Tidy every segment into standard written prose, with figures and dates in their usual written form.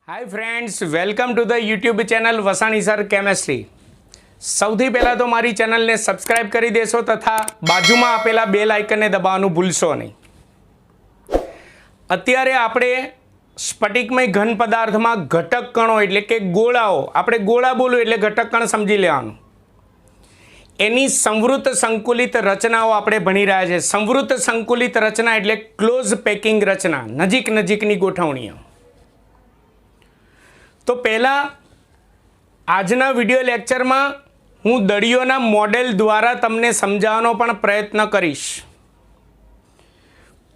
Hi friends, welcome to the YouTube channel Vasani sir chemistry. सौथी पहला तो मारी चैनल ने सब्सक्राइब करी देशो तथा बाजू में आपेला बेल आइकन ने दबाववानुं भूलशो नहीं। अत्यारे आपणे स्फटिकमय घन पदार्थ में घटक कणों एटले के गोळाओ, आपणे गोळा बोलूं एटले घटक कण समझी लेवानुं। एनी संवृत संकुलित रचनाओ आपणे भणी रह्या छे। संवृत संकुलित रचना एटले क्लोज पेकिंग रचना, नजीक नजीकनी गोठवणीओ। तो पहला आजना विडियो लेक्चर में हूँ दड़ियोना मॉडल द्वारा तमने समजावવાનો पण प्रयत्न करीश,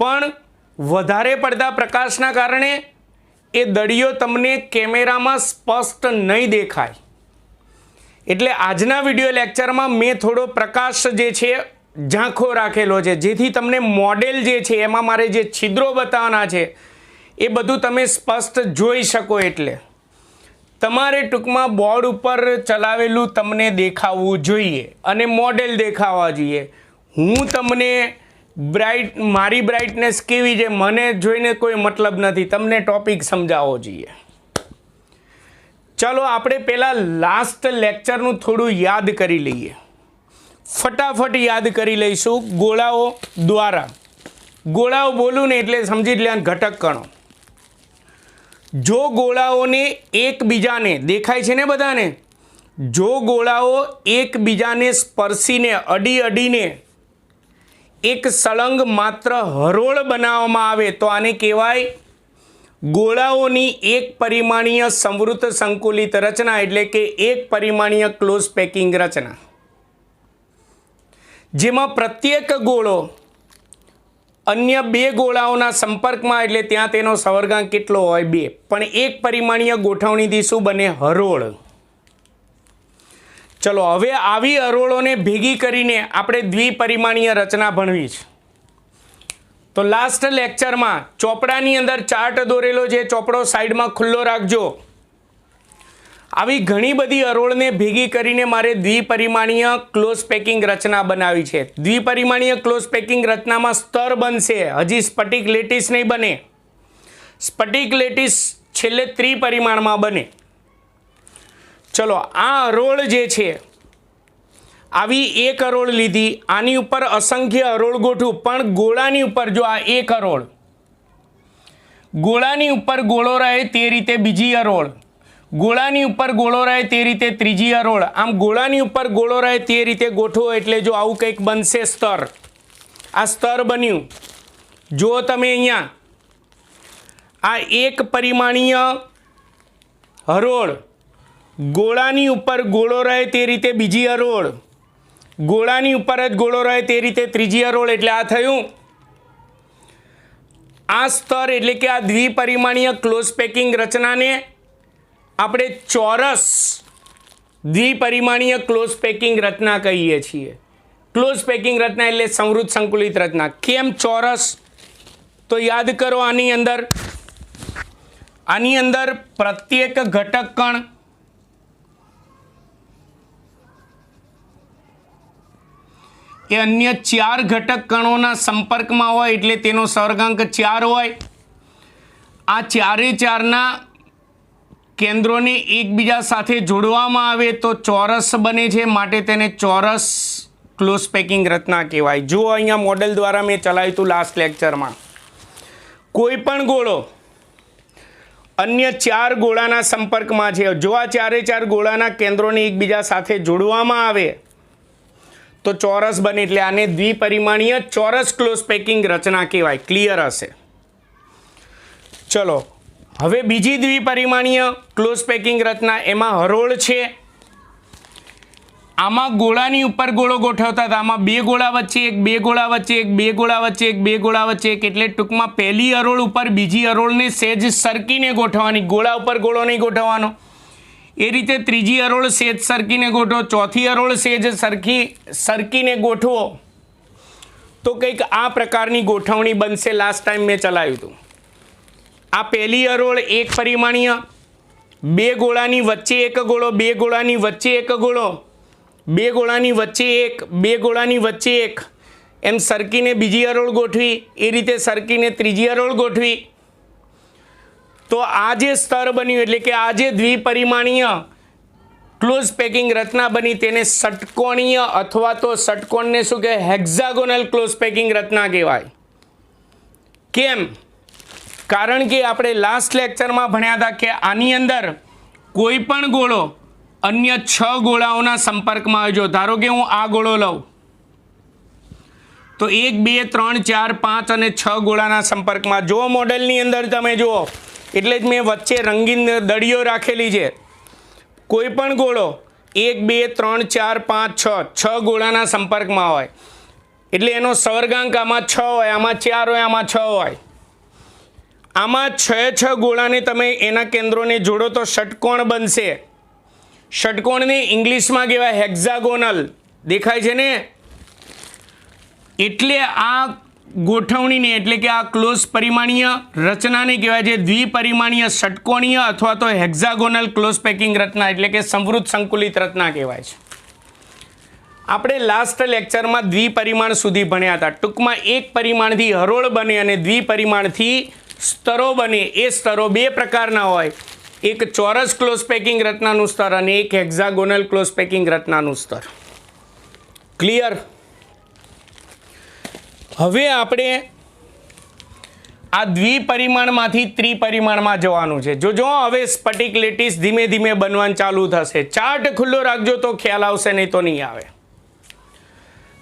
पण वधारे पड़ता प्रकाशना कारणे ए दड़ियो तमने केमेरा में स्पष्ट नहीं देखाय। एटले आजना विडियो लेक्चर में मैं थोड़ो प्रकाश जे छे झांखो राखेलो छे, जेथी तमने मॉडल जे छे एमां मारे जे छिद्रो बताववाना छे ए बधुं तमे स्पष्ट जोई शको। एटले तमारे टूंकमां बोर्ड पर चलावेलू तमने देखावू जोईए अने मॉडल देखावा जोईए। हूँ तमने मारी ब्राइटनेस केवी छे मने जोईने कोई मतलब नहीं, तमने टॉपिक समजावो जोईए। चलो आपणे पहला लास्ट लेक्चरनुं थोड़ुं याद करी लईए, फटाफट याद करी लईशुं। गोळाओ द्वारा, गोळाओ बोलूं ने एटले समजी लेवानुं घटक कणो। जो गोळाओ ने एकबीजाने देखाय छे ने बधाने, जो गोळाओ एकबीजाने स्पर्शीने अडी अडीने एक सळंग मात्र हरोळ बनाववामां आवे तो आने कहेवाय गोळाओनी एक परिमाणीय संवृत संकुलित रचना, एटले के एक परिमाणीय क्लोज पेकिंग रचना, जेमां प्रत्येक गोळो अन्य बे गोळाओना संपर्कमां एटले त्यां तेनो सवर्गांक केटलो होय? 2। पण एक परिमाणीय गोठवणीथी शुं बने? हरोळ। चलो हवे आवी हरोळोने भेगी करीने आपणे द्विपरिमाणीय रचना भणवी छे। तो लास्ट लेक्चर में चोपड़ानी अंदर चार्ट दोरेलो छे, चोपड़ो साइड में खुल्लो राखजो। आवी घणी बधी हरोळने भेगी करीने मारे द्विपरिमाणीय क्लोज पेकिंग रचना बनावी छे। द्विपरिमाणीय क्लोज पेकिंग रचना में स्तर बनशे, हजी स्फटिक लेटिस नहीं बने। स्फटिक लेटिस छेल्ले त्रिपरिमाण में बने। चलो आ हरोळ जे छे आवी एक हरोळ लीधी, आनी उपर असंख्य हरोळ गोठवू, पण गोळानी उपर जो आ एक हरोळ, गोळानी उपर गोळो रहे ते रीते बीजी हरोळ, गोळानी उपर गोळो रहे ते रीते त्रीजी हरोळ, आम गोळानी उपर गोळो रहे ते रीते गोठवो एटले जो आवुं कंईक बनशे स्तर। आ स्तर बन्युं। जो तमे अहींया आ एक परिमाणीय हरोळ, गोळानी उपर गोळो रहे ते रीते बीजी हरोळ, गोळानी उपर ज गोळो रहे ते रीते त्रीजी हरोळ, एटले आ थयुं। आ स्तर एटले के आ द्विपरिमाणीय क्लोज पेकिंग रचना ने આપણે ચોરસ દ્વિપરિમાણીય ક્લોઝ પેકિંગ રચના કહીએ છીએ। ક્લોઝ પેકિંગ રચના એટલે સંવૃત સંકુલિત રચના। કેમ ચોરસ? તો યાદ કરો, આની અંદર પ્રત્યેક ઘટક કણ એ અન્ય 4 ઘટક કણોના સંપર્કમાં હોય એટલે તેનો સહગુણાંક 4 હોય। આ ચારે ચારના केन्द्रों एकबीजा साथे जोड़वामां आवे तो चौरस बने छे, माटे तेने चौरस क्लोज पेकिंग रचना कहेवाय। जो अहींया मॉडल द्वारा मैं चलाव्युं हतुं लास्ट लेक्चर में, कोईपण गोळो अन्य 4 गोळाना संपर्कमां छे, जो आ चारे चार गोळाना केन्द्रोने एकबीजा साथे जोड़वामां आवे तो चौरस बने, एटले आने द्विपरिमाणीय चौरस क्लोज पेकिंग रचना कहेवाय। क्लियर हशे? चलो हवे बीजी द्विपरिमाणीय क्लोज पेकिंग रचना, एमां हरोळ छे। आमां गोळानी उपर गोळो गोठवता हता, आमां 2 गोळा वच्चे एक, 2 गोळा वच्चे एक, 2 गोळा वच्चे एक, 2 गोळा वच्चे एक, एटले टूंकमां पहेली हरोळ उपर बीजी हरोळने सेज सरकीने गोठववानी, गोळा उपर गोळो नहीं गोठववानो। ए रीते त्रीजी हरोळ सेज सरकीने गोठवो, चौथी हरोळ सेज सरकीने गोठवो तो कंईक आ प्रकारनी गोठवणी बनशे। लास्ट टाइम मैं चलाव्युं हतुं। आ पहली हरोळ एक परिमाणीय, 2 गोळानी वच्चे एक गोळो, 2 गोळानी वच्चे एक गोळो, 2 गोळानी वच्चे एक, 2 गोळानी वच्चे एक, एम सरकीने बीजी हरोळ गोठवी, ए रीते सरकीने त्रीजी हरोळ गोठवी તો આ જે સ્તર બન્યું એટલે કે આ જે દ્વિપરિમાણીય ક્લોઝ પેકિંગ રચના બની તેને ષટકોણીય અથવા તો ષટકોણને શું કહેવાય? હેક્ઝાગોનલ ક્લોઝ પેકિંગ રચના કહેવાય. કેમ? કારણ કે આપણે લાસ્ટ લેક્ચરમાં ભણ્યા હતા કે આની અંદર કોઈ પણ ગોળો અન્ય 6 ગોળાઓના સંપર્કમાં આવજો. ધારો કે હું આ ગોળો લઉં તો 1 2 3 4 5 અને 6 ગોળાના સંપર્કમાં. જો મોડેલની અંદર તમે જુઓ એટલે જ મેં વચ્ચે રંગીન દડીઓ રાખેલી છે. કોઈ પણ ગોળો 1 2 3 4 5 6 ગોળાના સંપર્કમાં હોય એટલે એનો સવર્ગાંક આમાં 6 હોય, આમાં 4 હોય, આમાં 6 હોય. આમાં 6 ગોળાને તમે એના કેન્દ્રોને જોડો તો ષટકોણ બનશે. ષટકોણને ઇંગ્લિશમાં કહેવાય હેક્ઝાગોનલ. દેખાય છે ને? એટલે આ ગોઠવણીને એટલે કે આ ક્લોઝ પરિમાણીય રચનાને કહેવાય છે દ્વિપરિમાણીય ષટકોણીય અથવા તો હેક્ઝાગોનલ ક્લોઝ પેકિંગ રચના એટલે કે સંવૃત સંકુલિત રચના કહેવાય છે. આપણે લાસ્ટ લેક્ચરમાં દ્વિપરિમાણ સુધી ભણ્યા હતા. ટૂંકમાં એક પરિમાણથી હરોળ બને અને દ્વિપરિમાણથી સ્તરો બને. એ સ્તરો 2 પ્રકારના હોય, એક ચોરસ ક્લોઝ પેકિંગ રચનાનું સ્તર અને એક હેક્ઝાગોનલ ક્લોઝ પેકિંગ રચનાનું સ્તર. ક્લિયર? હવે આપણે આ દ્વિપરિમાણમાંથી ત્રિપરિમાણમાં જવાનું છે. જો હવે સ્ફટિક લેટીસ ધીમે ધીમે બનવાનું ચાલુ થશે. ચાર્ટ ખુલ્લો રાખજો તો ખ્યાલ આવશે, નહીં તો નહીં આવે.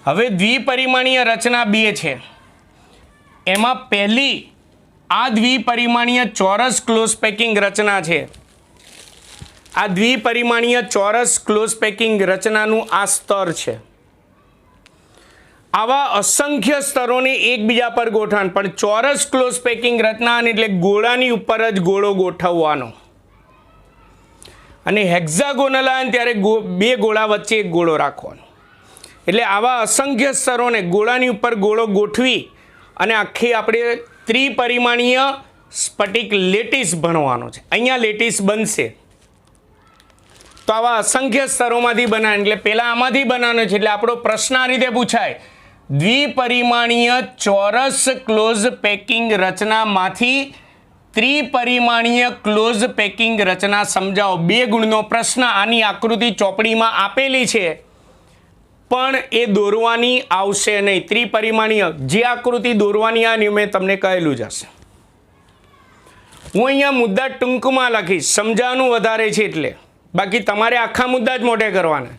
હવે દ્વિપરિમાણીય રચના 2 છે. એમાં પહેલી આ દ્વિપરિમાણીય ચોરસ ક્લોઝ પેકિંગ રચના છે. આ દ્વિપરિમાણીય ચોરસ ક્લોઝ પેકિંગ રચનાનું આ સ્તર છે. આવા અસંખ્ય સ્તરોને એકબીજા પર ગોઠવણ, પણ ચોરસ ક્લોઝ પેકિંગ રચના એટલે ગોળાની ઉપર જ ગોળો ગોઠવવાનો. અને હેક્ઝાગોનલ આવે ત્યારે 2 ગોળા વચ્ચે એક ગોળો રાખવાનો. એટલે આવા અસંખ્ય સ્તરોને ગોળાની ઉપર ગોળો ગોઠવી અને આખી આપણે ત્રિપરિમાણીય સ્ફટિક લેટીસ ભણવાનો છે. અહીંયા લેટીસ બનશે તો આવા અસંખ્ય સ્તરોમાંથી બનાવે. એટલે પહેલાં આમાંથી બનાવવાનો છે. એટલે આપણો પ્રશ્ન આ રીતે પૂછાય, દ્વિપરિમાણીય ચોરસ ક્લોઝ પેકિંગ રચનામાંથી ત્રિપરિમાણીય ક્લોઝ પેકિંગ રચના સમજાવો. 2 ગુણનો પ્રશ્ન. આની આકૃતિ ચોપડીમાં આપેલી છે પણ એ દોરવાની આવશે નહીં. ત્રિપરિમાણીય જે આકૃતિ દોરવાની આ મેં તમને કહેલું જ હશે. હું અહીંયા મુદ્દા ટૂંકમાં લખીશ, સમજાવવાનું વધારે છે એટલે. બાકી તમારે આખા મુદ્દા જ મોટે કરવાના.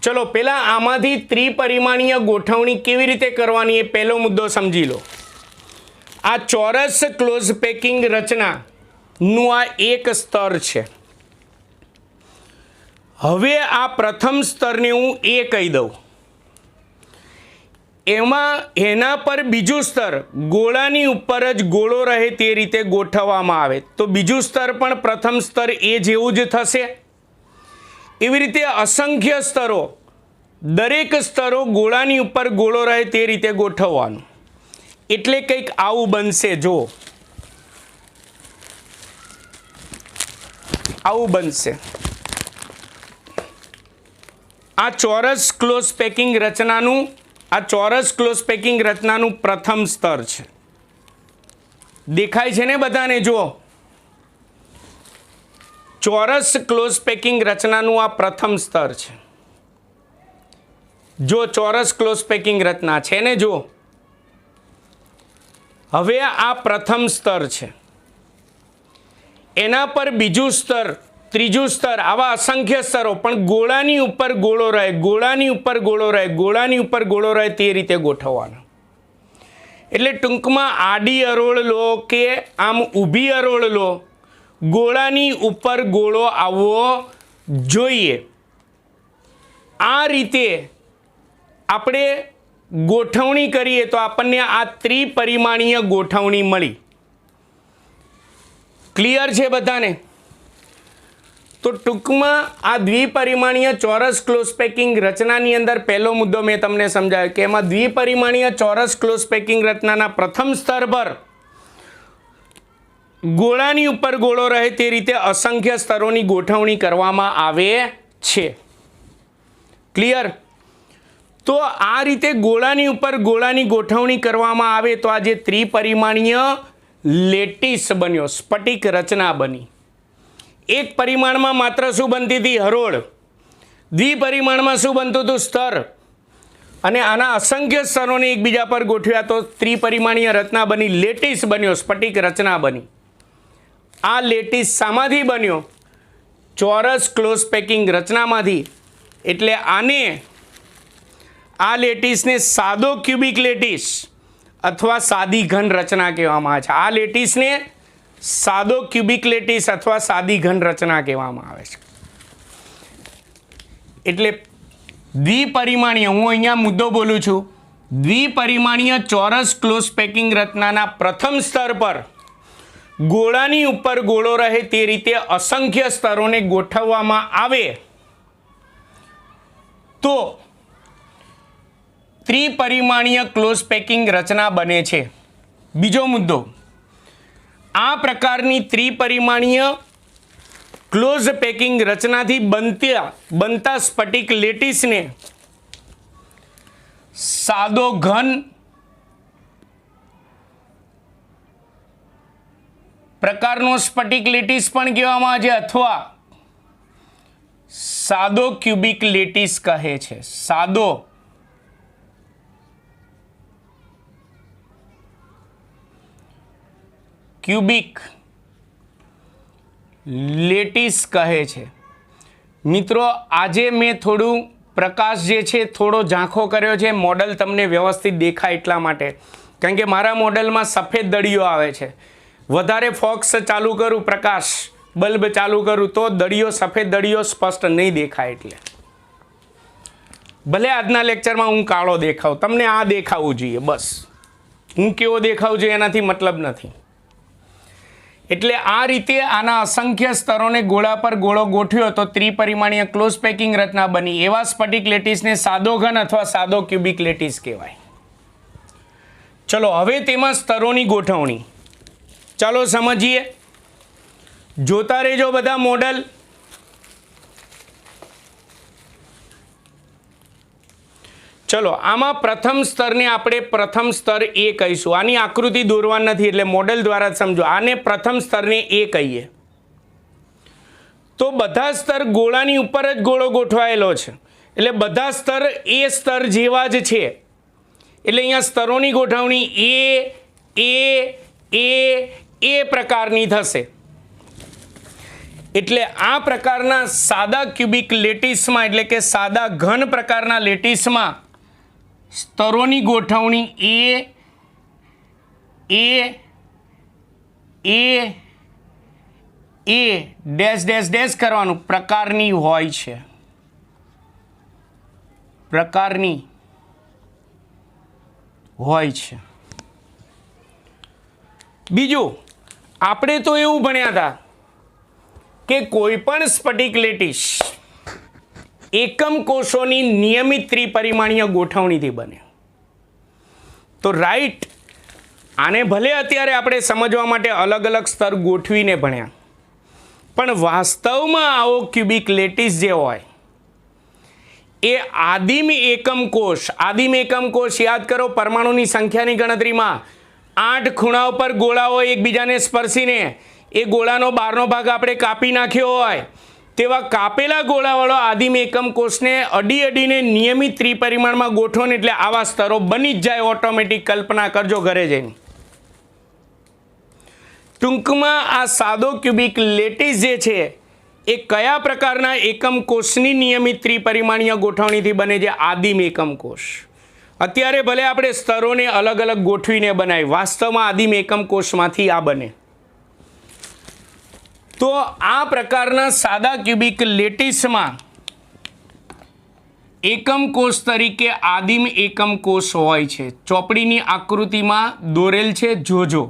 ચલો પહેલાં આમાંથી ત્રિપરિમાણીય ગોઠવણી કેવી રીતે કરવાની એ પહેલો મુદ્દો સમજી લો. આ ચોરસ ક્લોઝ પેકિંગ રચનાનું આ એક સ્તર છે. હવે આ પ્રથમ સ્તરને હું A કહી દઉં. એના પર બીજું સ્તર ગોળાની ઉપર જ ગોળો રહે તે રીતે ગોઠવવામાં આવે તો બીજું સ્તર પણ પ્રથમ સ્તર એ જેવું જ થશે. એવી રીતે અસંખ્ય સ્તરો, દરેક સ્તરો ગોળાની ઉપર ગોળો રહે તે રીતે ગોઠવવાનું. એટલે કંઈક આવું બનશે. જો આવું બનશે. આ ચોરસ ક્લોઝ પેકિંગ રચનાનું પ્રથમ સ્તર છે. દેખાય છે ને બધાને? જુઓ, ચોરસ ક્લોઝ પેકિંગ રચનાનું આ પ્રથમ સ્તર છે. જો ચોરસ ક્લોઝ પેકિંગ રચના છે ને, જો હવે આ પ્રથમ સ્તર છે. એના પર બીજું સ્તર, ત્રીજું સ્તર, આવા અસંખ્ય સ્તરો પણ ગોળાની ઉપર ગોળો રહે, ગોળાની ઉપર ગોળો રહે, ગોળાની ઉપર ગોળો રહે તે રીતે ગોઠવવાના. એટલે ટૂંકમાં આડી હરોળ લો કે આમ ઊભી હરોળ લો, ગોળાની ઉપર ગોળો આવવો જોઈએ. આ રીતે આપણે ગોઠવણી કરીએ તો આપણને આ ત્રિપરિમાણીય ગોઠવણી મળી. ક્લિયર છે બધાને? તો ટૂંકમાં આ દ્વિપરિમાણીય ચોરસ ક્લોઝ પેકિંગ રચનાની અંદર પહેલો મુદ્દો મેં તમને સમજાવ્યો કે એમાં દ્વિપરિમાણીય ચોરસ ક્લોઝ પેકિંગ રચનાના પ્રથમ સ્તર પર ગોળાની ઉપર ગોળો રહે તે રીતે અસંખ્ય સ્તરોની ગોઠવણી કરવામાં આવે છે. ક્લિયર? તો આ રીતે ગોળાની ઉપર ગોળાની ગોઠવણી કરવામાં આવે તો આ જે ત્રિપરિમાણીય લેટીસ બન્યો, સ્ફટિક રચના બની. એક પરિમાણમાં માત્ર શું બનતી હતી? હરોળ. દ્વિપરિમાણમાં શું બનતું હતું? સ્તર. અને આના અસંખ્ય સ્તરોને એકબીજા પર ગોઠવ્યા તો ત્રિપરિમાણીય રચના બની, લેટીસ બન્યો, સ્ફટિક રચના બની. આ લેટીસ શામાંથી બન્યો? ચોરસ ક્લોઝ પેકિંગ રચનામાંથી. એટલે આ લેટીસને સાદો ક્યુબિક લેટીસ અથવા સાદી ઘન રચના કહેવામાં આવે છે. આ લેટીસને સાદો ક્યુબિક લેટીસ અથવા સાદી ઘન રચના કહેવામાં આવે છે. એટલે દ્વિપરિમાણીય, હું અહીંયા મુદ્દો બોલું છું, દ્વિપરિમાણીય ચોરસ ક્લોઝ પેકિંગ રચનાના પ્રથમ સ્તર પર ગોળાની ઉપર ગોળો રહે તે રીતે અસંખ્ય સ્તરોને ગોઠવવામાં આવે તો ત્રિપરિમાણીય ક્લોઝ પેકિંગ રચના બને છે. બીજો મુદ્દો, આ પ્રકારની ત્રિપરિમાણીય ક્લોઝ પેકિંગ રચનાથી બનતા સ્ફટિક લેટીસને સાદો ઘન પ્રકારનો સ્ફટિક લેટીસ પણ કહેવામાં આવે છે અથવા સાદો ક્યુબિક લેટીસ કહે છે. સાદો ક્યુબિક લેટીસ કહે છે. મિત્રો, આજે મેં થોડું પ્રકાશ જે છે થોડો ઝાંખો કર્યો છે, મોડલ તમને વ્યવસ્થિત દેખાય એટલા માટે, કારણ કે મારા મોડલમાં સફેદ દળીઓ આવે છે. વધારે ફોક્સ ચાલુ કરું, પ્રકાશ બલ્બ ચાલુ કરું તો દળીઓ, સફેદ દળીઓ સ્પષ્ટ નહીં દેખાય. એટલે ભલે આજના લેક્ચરમાં હું કાળો દેખાઉં, તમને આ દેખાવું જોઈએ, બસ. હું કેવો દેખાવું જોઈએ એનાથી મતલબ નથી. એટલે આ રીતે આના અસંખ્ય સ્તરોને ગોળા પર ગોળો ગોઠવ્યો તો ત્રિપરિમાણીય ક્લોઝ પેકિંગ રચના બની. એવા સ્ફટિક લેટીસને સાદો ઘન અથવા સાદો ક્યુબિક લેટીસ કહેવાય. ચલો હવે તેમાં સ્તરોની ગોઠવણી ચાલો સમજીએ. જોતા રહેજો બધા મોડલ. ચલો, આમાં પ્રથમ સ્તરને આપણે પ્રથમ સ્તર A કહીશું. આની આકૃતિ દોરવાની નથી એટલે મોડેલ દ્વારા જ સમજો. આને પ્રથમ સ્તરને A કહીએ તો બધા સ્તર ગોળાની ઉપર જ ગોળો ગોઠવાયેલો છે એટલે બધા સ્તર A સ્તર જેવા જ છે. એટલે અહીંયા સ્તરોની ગોઠવણી A પ્રકારની થશે. એટલે આ પ્રકારના સાદા ક્યુબિક લેટીસમાં એટલે કે સાદા ઘન પ્રકારના લેટીસમાં સ્તરોની ગોઠવણી A ડેશ ડેશ ડેશ કરવાનું પ્રકારની હોય છે. પ્રકારની હોય છે. બીજું, આપણે તો એવું ભણ્યા હતા કે કોઈ પણ સ્ફટિક લેટીસ એકમ કોષોની નિયમિત ત્રિપરિમાણીય ગોઠવણીથી બને. તો રાઈટ, આને ભલે અત્યારે આપણે સમજવા માટે અલગ અલગ સ્તર ગોઠવીને ભણ્યા, પણ વાસ્તવમાં આવો ક્યુબિક લેટીસ જે હોય એ આદિમ એકમ કોષ યાદ કરો, પરમાણુની સંખ્યાની ગણતરીમાં 8 ખૂણાઓ પર ગોળાઓ એકબીજાને સ્પર્શીને એ ગોળાનો બહારનો ભાગ આપણે કાપી નાખ્યો હોય તેવા કાપેલા ગોળાવાળો આદિમ એકમ કોષને અડીને નિયમિત ત્રિપરિમાણમાં ગોઠવો ને એટલે આવા સ્તરો બની જ જાય ઓટોમેટિક. કલ્પના કરજો ઘરે જઈને. ટૂંકમાં આ સાદો ક્યુબિક લેટીસ જે છે એ કયા પ્રકારના એકમ કોષની નિયમિત ત્રિપરિમાણીય ગોઠવણીથી બને છે? આદિમ એકમ કોષ. અત્યારે ભલે આપણે સ્તરોને અલગ અલગ ગોઠવીને બનાવી, વાસ્તવમાં આદિમ એકમ કોષમાંથી આ બને. તો આ પ્રકારના સાદા ક્યુબિક લેટીસમાં એકમ કોષ તરીકે આદિમ એકમ કોષ હોય છે. ચોપડીની આકૃતિમાં દોરેલ છે, જોજો.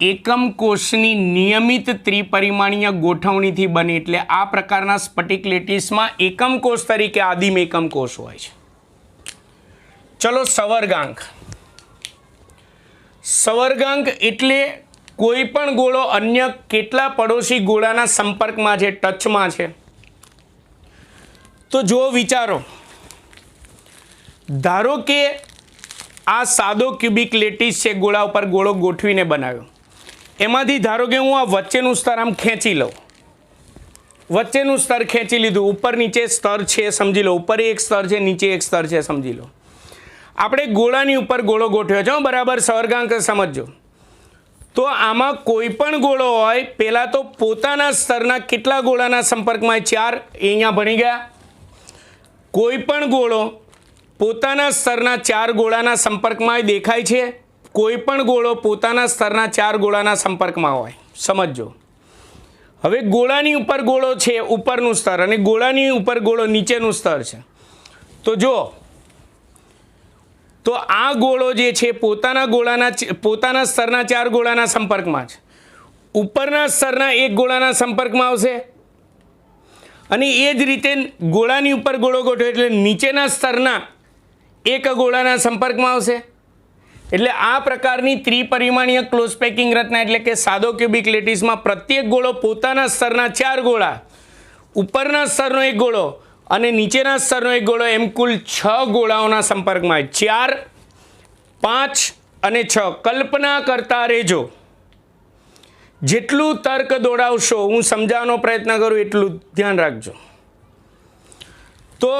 એકમ કોષની નિયમિત ત્રિપરિમાણીય ગોઠવણીથી બને એટલે આ પ્રકારના સ્ફટિક લેટીસમાં એકમ કોષ તરીકે આદિમ એકમ કોષ હોય છે. ચલો, સંવર્ગાંક. સંવર્ગાંક એટલે કોઈ પણ ગોળો અન્ય કેટલા પડોશી ગોળાના સંપર્કમાં છે, ટચમાં છે, તો જો વિચારો, ધારો કે આ સાદો ક્યુબિક લેટિસ છે, ગોળા ઉપર ગોળો ગોઠવીને બનાવ્યો, એમાંથી ધારો કે હું આ વચ્ચેનું સ્તર આમ ખેંચી લઉં, વચ્ચેનું સ્તર ખેંચી લીધું, ઉપર નીચે સ્તર છે સમજી લો, ઉપર એક સ્તર છે, નીચે એક સ્તર છે સમજી લો. આપણે ગોળાની ઉપર ગોળો ગોઠવ્યો છે, બરાબર, સવર્ગાંક સમજજો. તો આમાં કોઈ પણ ગોળો હોય, પહેલાં તો પોતાના સ્તરના કેટલા ગોળાના સંપર્કમાં? 4. એ અહીંયા ભણી ગયા. કોઈ પણ ગોળો પોતાના સ્તરના 4 ગોળાના સંપર્કમાં દેખાય છે. કોઈ પણ ગોળો પોતાના સ્તરના 4 ગોળાના સંપર્કમાં હોય, સમજો. હવે ગોળાની ઉપર ગોળો છે, ઉપરનું સ્તર, અને ગોળાની ઉપર ગોળો નીચેનું સ્તર છે. તો જો, તો આ ગોળો જે છે પોતાના સ્તરના 4 ગોળાના સંપર્કમાં છે, ઉપરના સ્તરના 1 ગોળાના સંપર્કમાં આવશે, અને એ જ રીતે ગોળાની ઉપર ગોળો ગોઠવ્યો એટલે નીચેના સ્તરના 1 ગોળાના સંપર્કમાં આવશે. એટલે આ પ્રકારની ત્રિપરિમાણીય ક્લોઝ પેકિંગ રચના એટલે કે સાદો ક્યુબિક લેટિસમાં પ્રત્યેક ગોળો પોતાના સ્તરના 4 ગોળા, ઉપરના સ્તરનો 1 ગોળો અને નીચેના સ્તરનો 1 ગોળો, એમ કુલ 6 ગોળાઓના સંપર્કમાં. 4, 5 અને 6. કલ્પના કરતા રહેજો, જેટલું તર્ક દોડાવશો, હું સમજાવવાનો પ્રયત્ન કરું એટલું ધ્યાન રાખજો. તો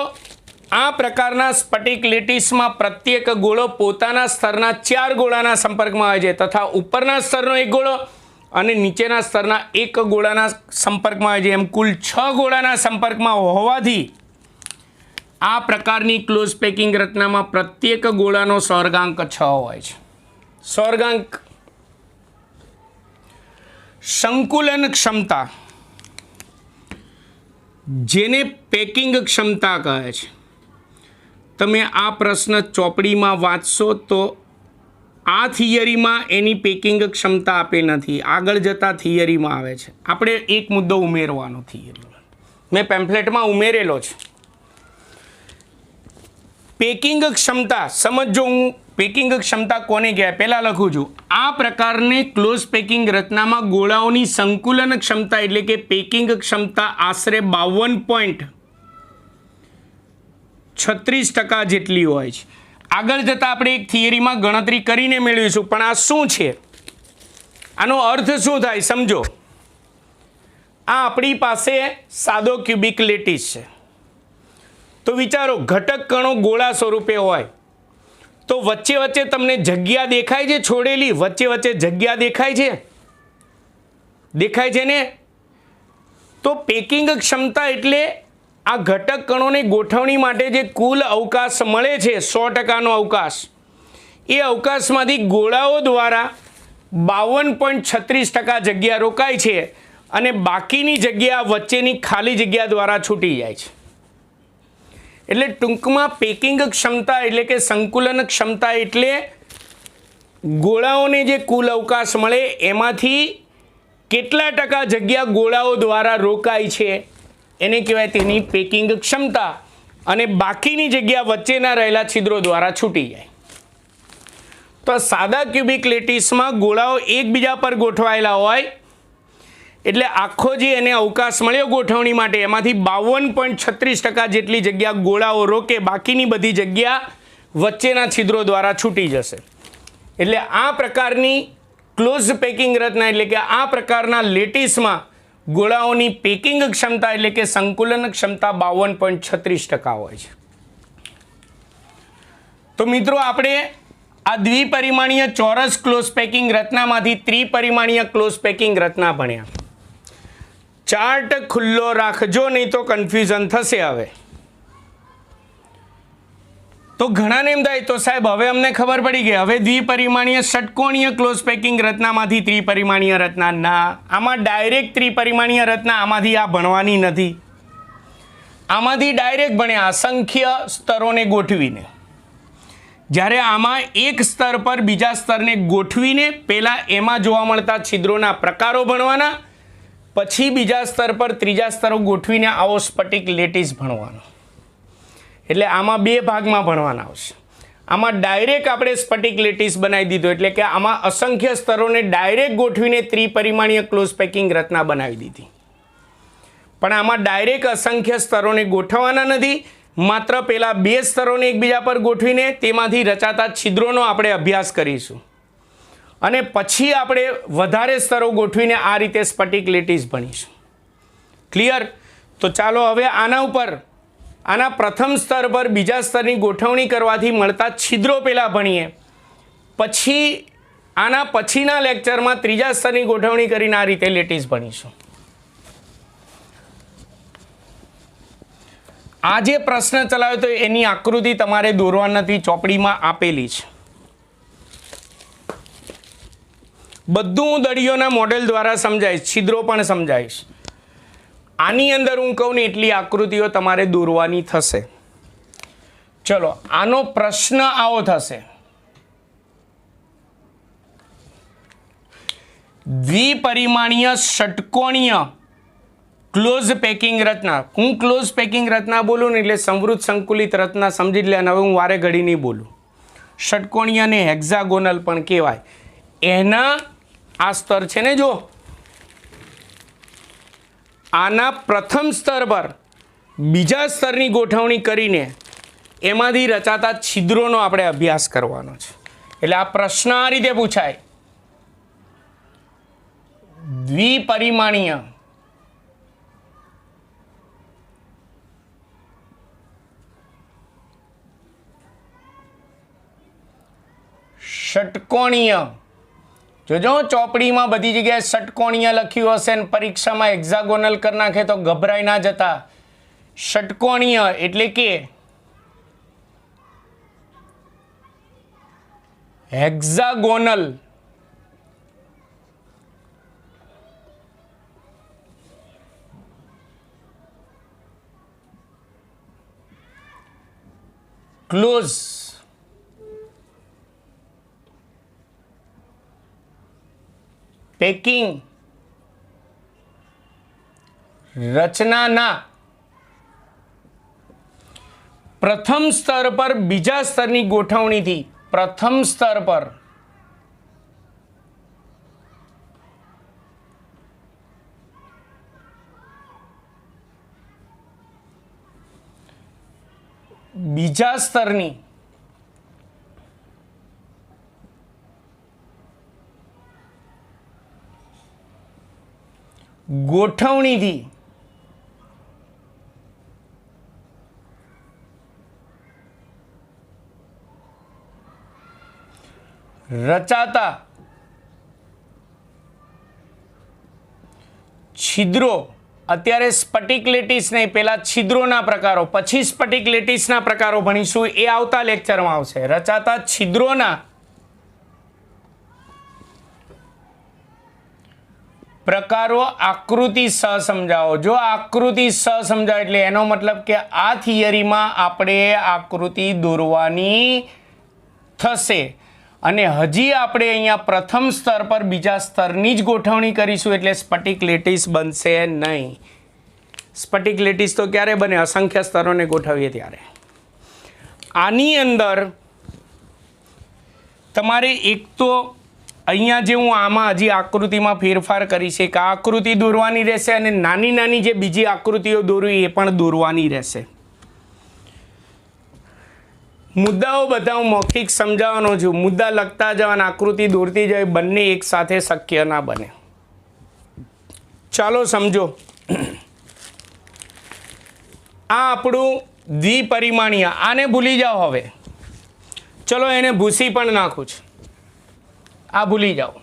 આ પ્રકારના સ્ફટિક લેટિસમાં પ્રત્યેક ગોળો પોતાના સ્તરના 4 ગોળાના સંપર્કમાં આવે છે, તથા ઉપરના સ્તરનો 1 ગોળો અને નીચેના સ્તરના 1 ગોળાના સંપર્કમાં આવે છે. એમ કુલ 6 ગોળાના સંપર્કમાં હોવાથી આ પ્રકારની ક્લોઝ પેકિંગ રચનામાં પ્રત્યેક ગોળાનો સહર્ગાંક 6 હોય છે. સહર્ગાંક. સંકુલન ક્ષમતા, જેને પેકિંગ ક્ષમતા કહે છે, તમે આ પ્રશ્ન ચોપડીમાં વાંચશો તો આ થિયરીમાં એની પેકિંગ ક્ષમતા આપેલ નથી, આગળ જતાં થિયરીમાં આવે છે. આપણે એક મુદ્દો ઉમેરવાનો થિયરીમાં, મેં પેમ્ફલેટમાં ઉમેરેલો છે. પેકિંગ ક્ષમતા સમજો, હું પેકિંગ ક્ષમતા કોને કહેવાય પહેલાં લખું છું. આ પ્રકારની ક્લોઝ પેકિંગ રચનામાં ગોળાઓની સંકુલન ક્ષમતા એટલે કે પેકિંગ ક્ષમતા આશરે 52.36% જેટલી હોય છે. આગળ જતાં આપણે એક થિયરીમાં ગણતરી કરીને મેળવીશું, પણ આ શું છે, આનો અર્થ શું થાય સમજો. આ આપણી પાસે સાદો ક્યુબિક લેટિસ છે. તો વિચારો, ઘટક કણો ગોળા સ્વરૂપે હોય તો વચ્ચે વચ્ચે તમને જગ્યા દેખાય છે, છોડેલી વચ્ચે વચ્ચે જગ્યા દેખાય છે ને. તો પેકિંગ ક્ષમતા એટલે આ ઘટક કણોની ગોઠવણી માટે જે કુલ અવકાશ મળે છે, 100%નો અવકાશ, એ અવકાશમાંથી ગોળાઓ દ્વારા 52.36% જગ્યા રોકાય છે, અને બાકીની જગ્યા વચ્ચેની ખાલી જગ્યા દ્વારા છૂટી જાય છે. એટલે ટૂંકમાં પેકિંગ ક્ષમતા એટલે કે સંકુલન ક્ષમતા એટલે ગોળાઓને જે કુલ અવકાશ મળે એમાંથી કેટલા ટકા જગ્યા ગોળાઓ દ્વારા રોકાય છે એને કહેવાય તેની પેકિંગ ક્ષમતા, અને બાકીની જગ્યા વચ્ચેના રહેલા છિદ્રો દ્વારા છૂટી જાય. તો સાદા ક્યુબિક લેટિસમાં ગોળાઓ એકબીજા પર ગોઠવાયેલા હોય એટલે આખો જે એને અવકાશ મળ્યો ગોઠવણી માટે એમાંથી 52.36% જેટલી જગ્યા ગોળાઓ રોકે, બાકીની બધી જગ્યા વચ્ચેના છિદ્રો દ્વારા છૂટી જશે. એટલે આ પ્રકારની ક્લોઝ પેકિંગ રચના એટલે કે આ પ્રકારના લેટિસમાં ગોળાઓની પેકિંગ ક્ષમતા એટલે કે સંકુલન ક્ષમતા 52.36% હોય છે. તો મિત્રો, આપણે આ દ્વિપરિમાણીય ચોરસ ક્લોઝ પેકિંગ રચનામાંથી ત્રિપરિમાણીય ક્લોઝ પેકિંગ રચના ભણ્યા. ચાર્ટ ખુલ્લો રાખજો, નહીં તો કન્ફ્યુઝન થશે. હવે તો ઘણાને એમ થાય, તો સાહેબ હવે અમને ખબર પડી ગઈ, હવે દ્વિપરિમાણીય ષટકોણીય ક્લોઝ પેકિંગ રચનામાંથી ત્રિપરિમાણીય રચના. ના, આમાં ડાયરેક્ટ ત્રિપરિમાણીય રચના આમાંથી આ ભણવાની નથી. આમાંથી ડાયરેક્ટ ભણ્યા અસંખ્ય સ્તરોને ગોઠવીને. જ્યારે આમાં એક સ્તર પર બીજા સ્તરને ગોઠવીને પહેલાં એમાં જોવા મળતા છિદ્રોના પ્રકારો ભણવાના, પછી બીજા સ્તર પર ત્રીજા સ્તરો ગોઠવીને આવો સ્ફટિક લેટિસ ભણવાનો. એટલે આમાં 2 ભાગમાં ભણવાના આવશે. આમાં ડાયરેક્ટ આપણે સ્ફટિક લેટિસ બનાવી દીધો, એટલે કે આમાં અસંખ્ય સ્તરોને ડાયરેક્ટ ગોઠવીને ત્રિપરિમાણીય ક્લોઝ પેકિંગ રચના બનાવી દીધી. પણ આમાં ડાયરેક્ટ અસંખ્ય સ્તરોને ગોઠવવાના નથી, માત્ર પેલા 2 સ્તરોને એકબીજા પર ગોઠવીને તેમાંથી રચાતા છિદ્રોનો આપણે અભ્યાસ કરીશું અને પછી આપણે વધારે સ્તરો ગોઠવીને આ રીતે સ્ફટિક લેટીસ ભણીશું. ક્લિયર? તો ચાલો હવે આના પ્રથમ સ્તર પર બીજા સ્તરની ગોઠવણી કરવાથી મળતા છિદ્રો પહેલાં ભણીએ, પછી આના પછીના લેક્ચરમાં ત્રીજા સ્તરની ગોઠવણી કરીને આ રીતે લેટીસ ભણીશું. આ જે પ્રશ્ન ચલાવ્યો તો એની આકૃતિ તમારે દોરવા નથી, ચોપડીમાં આપેલી છે. બધું હું દળીઓના મોડેલ દ્વારા સમજાવીશ, છિદ્રો પણ સમજાવીશ. આની અંદર હું કહું ને એટલી આકૃતિઓ તમારે દોરવાની થશે. ચલો, આનો પ્રશ્ન આવો થશે: દ્વિપરિમાણીય ષટકોણીય ક્લોઝ પેકિંગ રચના. હું ક્લોઝ પેકિંગ રચના બોલું ને એટલે સંવૃત સંકુલિત રચના સમજી જ લે. હવે હું વારે ઘડી નહીં બોલું. ષટકોણીય ને હેક્ઝાગોનલ પણ કહેવાય. એના આ સ્તર છે ને, જો આના પ્રથમ સ્તર પર બીજા સ્તરની ગોઠવણી કરીને એમાંથી રચાતા છિદ્રોનો આપણે અભ્યાસ કરવાનો છે. એટલે આ પ્રશ્ન આ રીતે પૂછાય: દ્વિપરિમાણીય ષટકોણીય. જોજો, ચોપડીમાં બધી જગ્યાએ ષટકોણીય લખ્યું હશે ને પરીક્ષામાં હેક્ઝાગોનલ કરી નાખે તો ગભરાઈ ના જતા. ષટકોણીય એટલે કે હેક્ઝાગોનલ. ક્લોઝ પેકિંગ રચનાના પ્રથમ સ્તર પર બીજા સ્તરની ગોઠવણીથી પ્રથમ સ્તર પર બીજા સ્તરની ગોઠવણીથી રચાતા છિદ્રો. અત્યારે સ્ફટિક લેટીસ નહીં, પહેલા છિદ્રોના પ્રકારો, પછી સ્ફટિક લેટીસના પ્રકારો ભણીશું. એ આવતા લેક્ચરમાં આવશે. રચાતા છિદ્રોના પ્રકારો આકૃતિ સહ સમજાવો. જો આકૃતિ સહ સમજાવો એટલે એનો મતલબ કે આ થિયરીમાં આપણે આકૃતિ દોરવાની થશે અને હજી આપણે અહીંયા પ્રથમ સ્તર પર બીજા સ્તરની જ ગોઠવણી કરીશું, એટલે સ્ફટિક લેટીસ બનશે નહીં. સ્ફટિક લેટીસ તો ક્યારે બને? અસંખ્ય સ્તરોને ગોઠવીએ ત્યારે. આની અંદર તમારે એક તો અહીંયા જે હું આમાં હજી આકૃતિમાં ફેરફાર કરી છે કે આ આકૃતિ દોરવાની રહેશે અને નાની નાની જે બીજી આકૃતિઓ દોરવી એ પણ દોરવાની રહેશે. મુદ્દાઓ બધા હું મૌખિક સમજાવવાનો છું. મુદ્દા લખતા જવાના, આકૃતિ દોરતી જાય, બંને એક સાથે શક્ય ના બને. ચાલો સમજો. આ આપણું દ્વિપરિમાણીય. આને ભૂલી જાઓ હવે. ચલો એને ભૂસી પણ નાખું છું. આ ભૂલી જાઓ.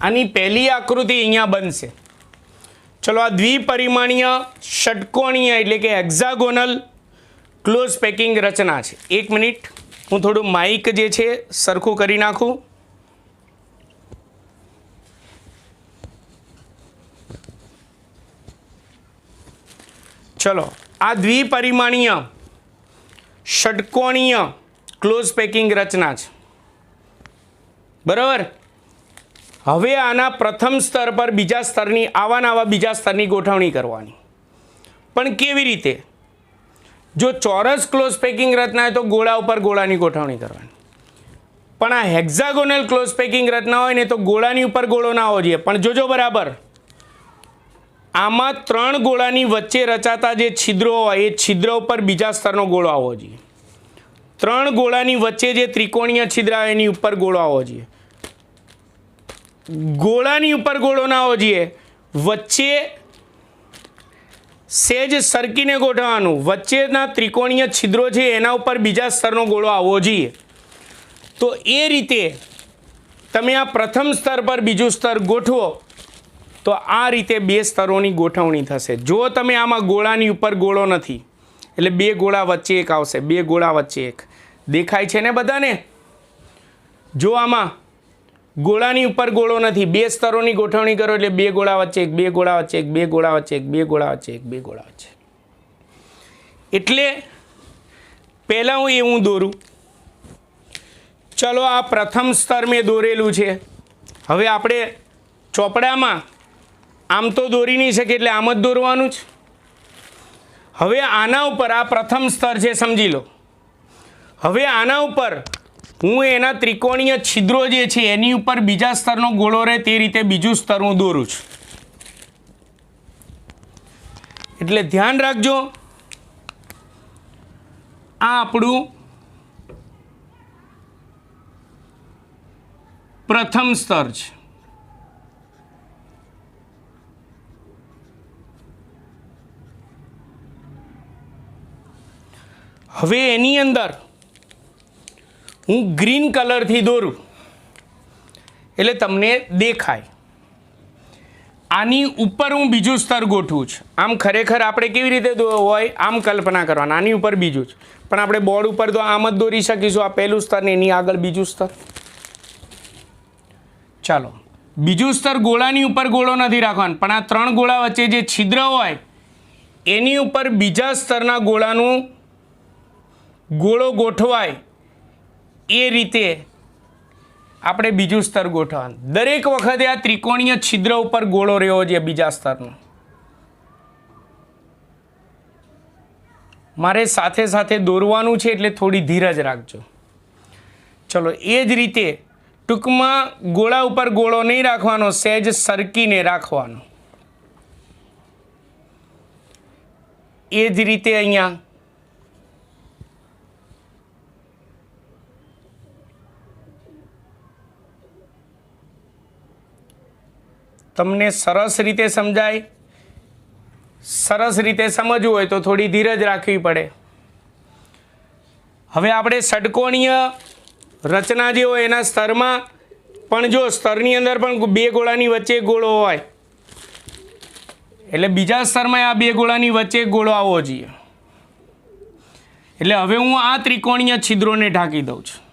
આની પહેલી આકૃતિ અહીંયા બનશે. ચલો, આ દ્વિપરિમાણીય ષટકોણીય એટલે કે હેક્ઝાગોનલ ક્લોઝ પેકિંગ રચના છે. 1 મિનિટ, હું થોડું માઇક જે છે સરખું કરી નાખું. ચલો, આ દ્વિપરિમાણીય ષટકોણીય ક્લોઝ પેકિંગ રચના છે, બરાબર. હવે આના પ્રથમ સ્તર પર બીજા સ્તરની આવા બીજા સ્તરની ગોઠવણી કરવાની. પણ કેવી રીતે? જો ચોરસ ક્લોઝ પેકિંગ રચના હોય તો ગોળા ઉપર ગોળાની ગોઠવણી કરવાની. પણ આ હેક્ઝાગોનલ ક્લોઝ પેકિંગ રચના હોય ને તો ગોળાની ઉપર ગોળો ના હોવો જોઈએ. પણ જોજો બરાબર, આમાં 3 ગોળાની વચ્ચે રચાતા જે છિદ્રો હોય એ છિદ્ર ઉપર બીજા સ્તરનો ગોળો આવવો જોઈએ. 3 ગોળાની વચ્ચે જે ત્રિકોણીય છિદ્ર આવે એની ઉપર ગોળો આવવો જોઈએ. ગોળાની ઉપર ગોળો ના આવવો જોઈએ, વચ્ચે સેજ સરકીને ગોઠવવાનું, વચ્ચેના ત્રિકોણીય છિદ્રો છે એના ઉપર બીજા સ્તરનો ગોળો આવવો જોઈએ. તો એ રીતે તમે આ પ્રથમ સ્તર પર બીજું સ્તર ગોઠવો તો આ રીતે 2 સ્તરોની ગોઠવણી થશે. જો તમે આમાં ગોળાની ઉપર ગોળો નથી એટલે 2 ગોળા વચ્ચે એક આવશે, 2 ગોળા વચ્ચે એક દેખાય છે ને બધાને. જો આમાં ગોળાની ઉપર ગોળો નથી, 2 સ્તરોની ગોઠવણી કરો એટલે 2 ગોળા વચ્ચે એક, 2 ગોળા વચ્ચે એક, 2 ગોળા વચ્ચે એક, 2 ગોળા વચ્ચે એક, 2 ગોળા વચ્ચે. એટલે પહેલાં હું એવું દોરું. ચલો આ પ્રથમ સ્તર મેં દોરેલું છે. હવે આપણે ચોપડામાં આમ તો દોરી નહીં શકીએ એટલે આમ જ દોરવાનું જ. હવે આના ઉપર આ પ્રથમ સ્તર છે સમજી લો. હવે આના ઉપર હું એના ત્રિકોણીય છિદ્રો જે છે એની ઉપર બીજા સ્તરનો ગોળો રહે તે રીતે બીજું સ્તર હું દોરું છું. એટલે ધ્યાન રાખજો, આ આપણું પ્રથમ સ્તર છે. હવે એની અંદર હું ગ્રીન કલરથી દોરું એટલે તમને દેખાય. આની ઉપર હું બીજું સ્તર ગોઠવું છું. આમ ખરેખર આપણે કેવી રીતે હોય આમ કલ્પના કરવાની, આની ઉપર બીજું જ, પણ આપણે બોર્ડ ઉપર તો આમ જ દોરી શકીશું. આ પહેલું સ્તર ને એની આગળ બીજું સ્તર. ચાલો, બીજું સ્તર ગોળાની ઉપર ગોળો નથી રાખવાનો, પણ આ 3 ગોળા વચ્ચે જે છિદ્ર હોય એની ઉપર બીજા સ્તરના ગોળાનું ગોળો ગોઠવાય એ રીતે આપણે બીજું સ્તર ગોઠવવાનું. દરેક વખતે આ ત્રિકોણીય છિદ્ર ઉપર ગોળો રહેવો જોઈએ બીજા સ્તરનો. મારે સાથે સાથે દોરવાનું છે એટલે થોડી ધીરજ રાખજો. ચલો, એ જ રીતે ટૂંકમાં ગોળા ઉપર ગોળો નહીં રાખવાનો, સહેજ સરકીને રાખવાનો. એ જ રીતે અહીંયા તમને સરસ રીતે સમજાય, સરસ રીતે સમજવું હોય તો થોડી ધીરજ રાખવી પડે. હવે આપણે ષટકોણીય રચના જે હોય એના સ્તરમાં પણ જો સ્તરની અંદર પણ 2 ગોળાની વચ્ચે ગોળો હોય એટલે બીજા સ્તરમાં આ 2 ગોળાની વચ્ચે ગોળો આવવો જોઈએ. એટલે હવે હું આ ત્રિકોણીય છિદ્રોને ઢાંકી દઉં છું.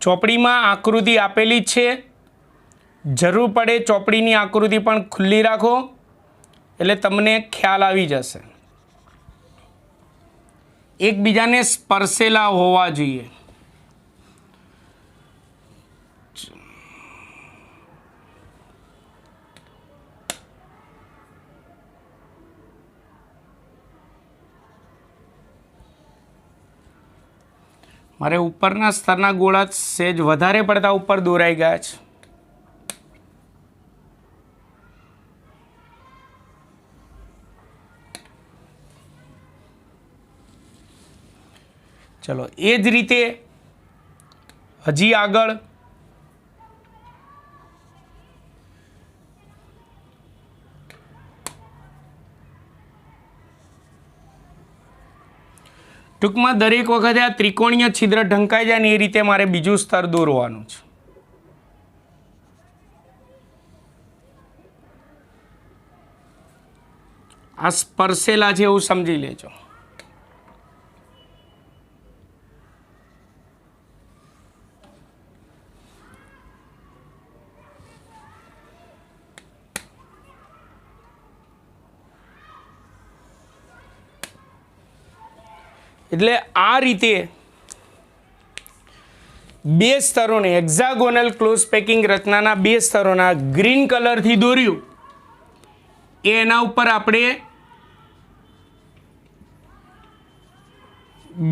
ચોપડીમાં આકૃતિ આપેલી જ છે, જરૂર પડે ચોપડીની આકૃતિ પણ ખુલ્લી રાખો એટલે તમને ખ્યાલ આવી જશે. એકબીજાને સ્પર્શેલા હોવા જોઈએ. મારે ઉપરના સ્તરના ગોળા સહેજ વધારે પડતા ઉપર દોરાઈ ગયા છે. ચલો, એ જ રીતે હજી આગળ ટૂંકમાં દરેક વખતે આ ત્રિકોણીય છિદ્ર ઢંકાઈ જાય ને એ રીતે મારે બીજું સ્તર દોરવાનું છે. આ સ્પર્શેલા છે એવું સમજી લેજો. એટલે આ રીતે બે સ્તરોને હેક્ઝાગોનલ ક્લોઝ પેકિંગ રચનાના બે સ્તરોના ગ્રીન કલરથી દોર્યું એના ઉપર આપણે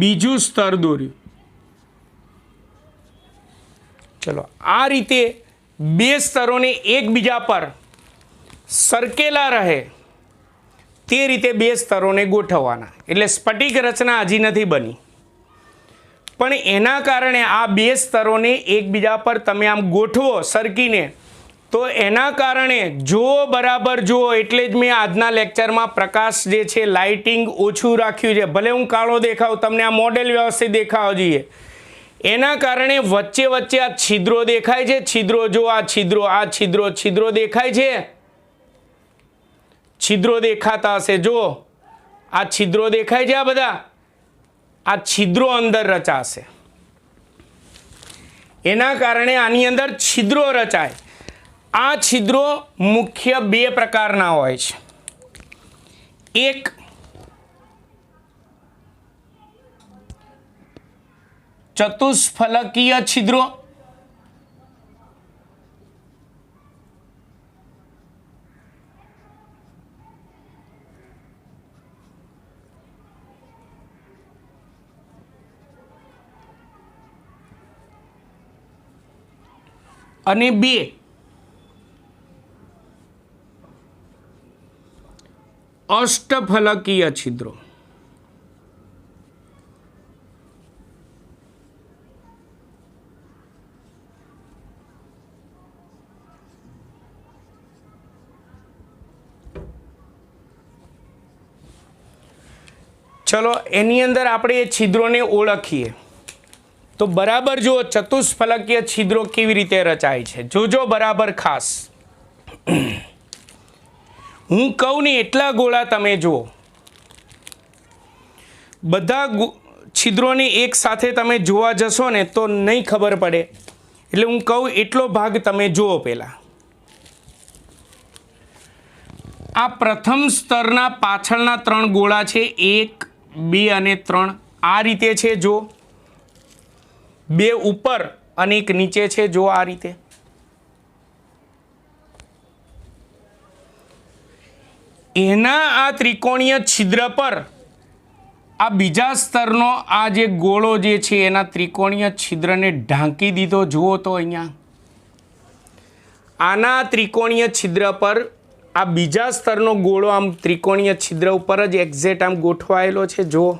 બીજું સ્તર દોર્યું. ચલો આ રીતે બે સ્તરોને એકબીજા પર સરકેલા રહે તે રીતે બે સ્તરોને ગોઠવવાના. એટલે સ્ફટિક રચના હજી નથી બની, પણ એના કારણે આ બે સ્તરોને એકબીજા પર તમે આમ ગોઠવો સરકીને, તો એના કારણે જુઓ બરાબર જુઓ. એટલે જ મેં આજના લેક્ચરમાં પ્રકાશ જે છે લાઇટિંગ ઓછું રાખ્યું છે. ભલે હું કાળો દેખાવ, તમને આ મોડેલ વ્યવસ્થિત દેખાવો જોઈએ. એના કારણે વચ્ચે વચ્ચે આ છિદ્રો દેખાય છે. છિદ્રો જો આ છિદ્રો દેખાય છે. છિદ્રો દેખાતા હશે, જો આ છિદ્રો દેખાય છે. આ બધા આ છિદ્રો અંદર રચાશે. એના કારણે આની અંદર છિદ્રો રચાય. આ છિદ્રો મુખ્ય બે પ્રકારના હોય છે. એક ચતુષ્ફલકીય છિદ્રો અને બે અષ્ટફલકીય છિદ્રો. ચલો એની અંદર આપણે એ છિદ્રોને ઓળખીએ. તો બરાબર જો ચતુષ્ફલકીય છિદ્રો કેવી રીતે રચાય છે, જોજો બરાબર ખાસ. હું કહું ને એટલા ગોળા તમે જુઓ. બધા છિદ્રોને એક સાથે તમે જોવા જશો ને તો નહીં ખબર પડે. એટલે હું કહું એટલો ભાગ તમે જુઓ. પહેલાં આ પ્રથમ સ્તરના પાછળના ત્રણ ગોળા છે, 1, 2 અને 3. આ રીતે છે જો. 2 ઉપર અને 1 નીચે છે જો. આ રીતે એના આ ત્રિકોણીય છિદ્ર પર આ બીજા સ્તરનો આ જે ગોળો જે છે એના ત્રિકોણીય છિદ્રને ઢાંકી દીધો. જુઓ તો અહીંયા આના ત્રિકોણીય છિદ્ર પર આ બીજા સ્તરનો ગોળો આમ ત્રિકોણીય છિદ્ર ઉપર જ એક્ઝેક્ટ આમ ગોઠવાયેલો છે. જુઓ,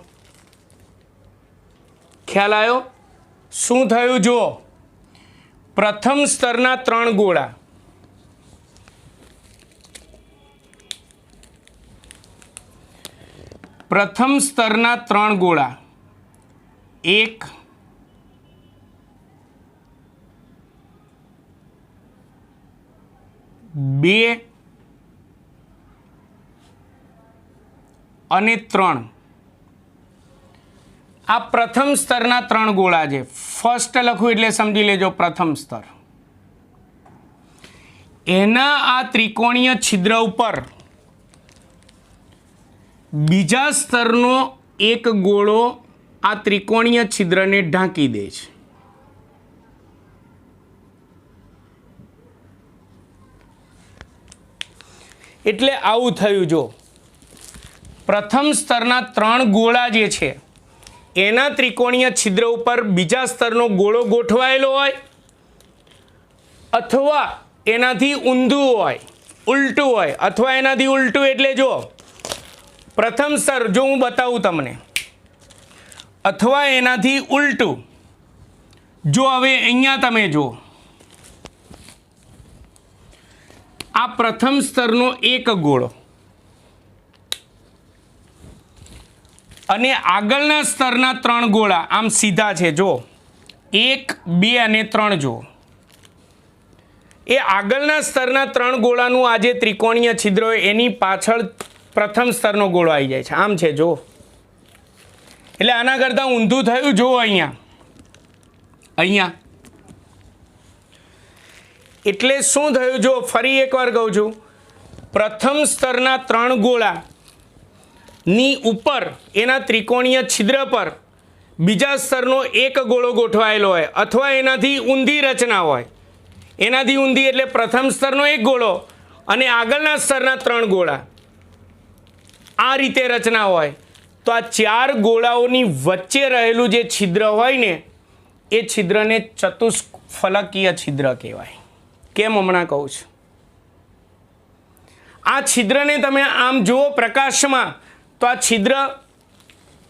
ખ્યાલ આવ્યો શું થયું? જુઓ, પ્રથમ સ્તરના 3 ગોળા પ્રથમ સ્તરના 3 ગોળા 1, 2 અને 3. આ પ્રથમ સ્તરના 3 ગોળા છે. ફર્સ્ટ લખું એટલે સમજી લેજો પ્રથમ સ્તર. એના આ ત્રિકોણીય છિદ્ર ઉપર બીજા સ્તરનો એક ગોળો આ ત્રિકોણીય છિદ્રને ઢાંકી દે છે. એટલે આવું થયું. જો પ્રથમ સ્તરના 3 ગોળા જે છે એના ત્રિકોણીય છિદ્ર ઉપર બીજા સ્તરનો ગોળો ગોઠવાયેલો હોય અથવા એનાથી ઊંધું હોય, ઉલટું હોય, અથવા એનાથી ઉલટું. એટલે જો પ્રથમ સ્તર જો હું બતાવું તમને, અથવા એનાથી ઉલટું. જો હવે અહીંયા તમે જો આ પ્રથમ સ્તરનો એક ગોળો અને આગળના સ્તરના 3 ગોળા આમ સીધા છે. જો 1, 2 અને 3. જો એ આગળના સ્તરના 3 ગોળાનું આ જે ત્રિકોણીય છિદ્ર હોય એની પાછળ પ્રથમ સ્તરનો ગોળો આવી જાય છે. આમ છે જો. એટલે આના કરતાં ઊંધું થયું. જો અહીંયા એટલે શું થયું? જો ફરી એકવાર કહું છું, પ્રથમ સ્તરના 3 ગોળા ની ઉપર એના ત્રિકોણીય છિદ્ર પર બીજા સ્તરનો એક ગોળો ગોઠવાયેલો હોય અથવા એનાથી ઊંધી રચના હોય, એનાથી ઊંધી એટલે પ્રથમ સ્તરનો એક ગોળો અને આગળના સ્તરના 3 ગોળા, આ રીતે રચના હોય તો આ 4 ગોળાઓની વચ્ચે રહેલું જે છિદ્ર હોય ને એ છિદ્રને ચતુષ્ફલકીય છિદ્ર કહેવાય. કેમ હમણાં કહું છું. આ છિદ્રને તમે આમ જુઓ પ્રકાશમાં તો આ છિદ્ર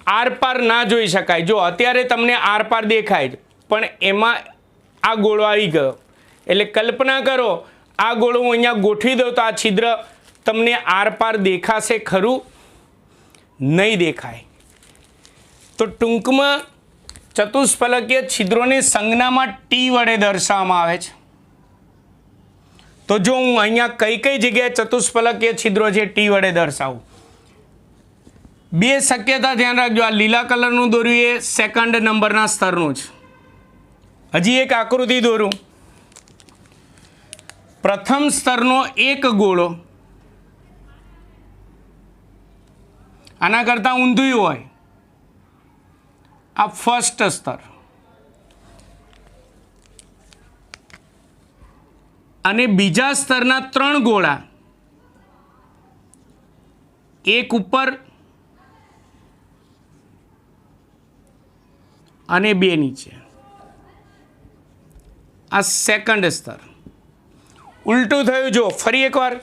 આરપાર ના જોઈ શકાય. જો અત્યારે તમને આરપાર દેખાય જ, પણ એમાં આ ગોળો આવી ગયો એટલે કલ્પના કરો આ ગોળો હું અહીંયા ગોઠવી દઉં તો આ છિદ્ર તમને આરપાર દેખાશે ખરું? નહીં દેખાય. તો ટૂંકમાં ચતુષ્ફલકીય છિદ્રોને સંજ્ઞામાં ટી વડે દર્શાવવામાં આવે છે. તો જો હું અહીંયા કઈ કઈ જગ્યાએ ચતુષ્ફલકીય છિદ્રો છે ટી વડે દર્શાવું, 2 શક્યતા ધ્યાન રાખજો. આ લીલા કલરનું દોર્યું એ સેકન્ડ નંબરના સ્તરનું છે. હજી એક આકૃતિ દોરું. પ્રથમ સ્તરનો એક ગોળો આના કરતાં ઊંધું હોય, આ ફર્સ્ટ સ્તર, અને બીજા સ્તરના 3 ગોળા, એક ઉપર અને 2 નીચે, આ સેકન્ડ સ્તર. ઉલટું થયું. જો ફરી એકવાર,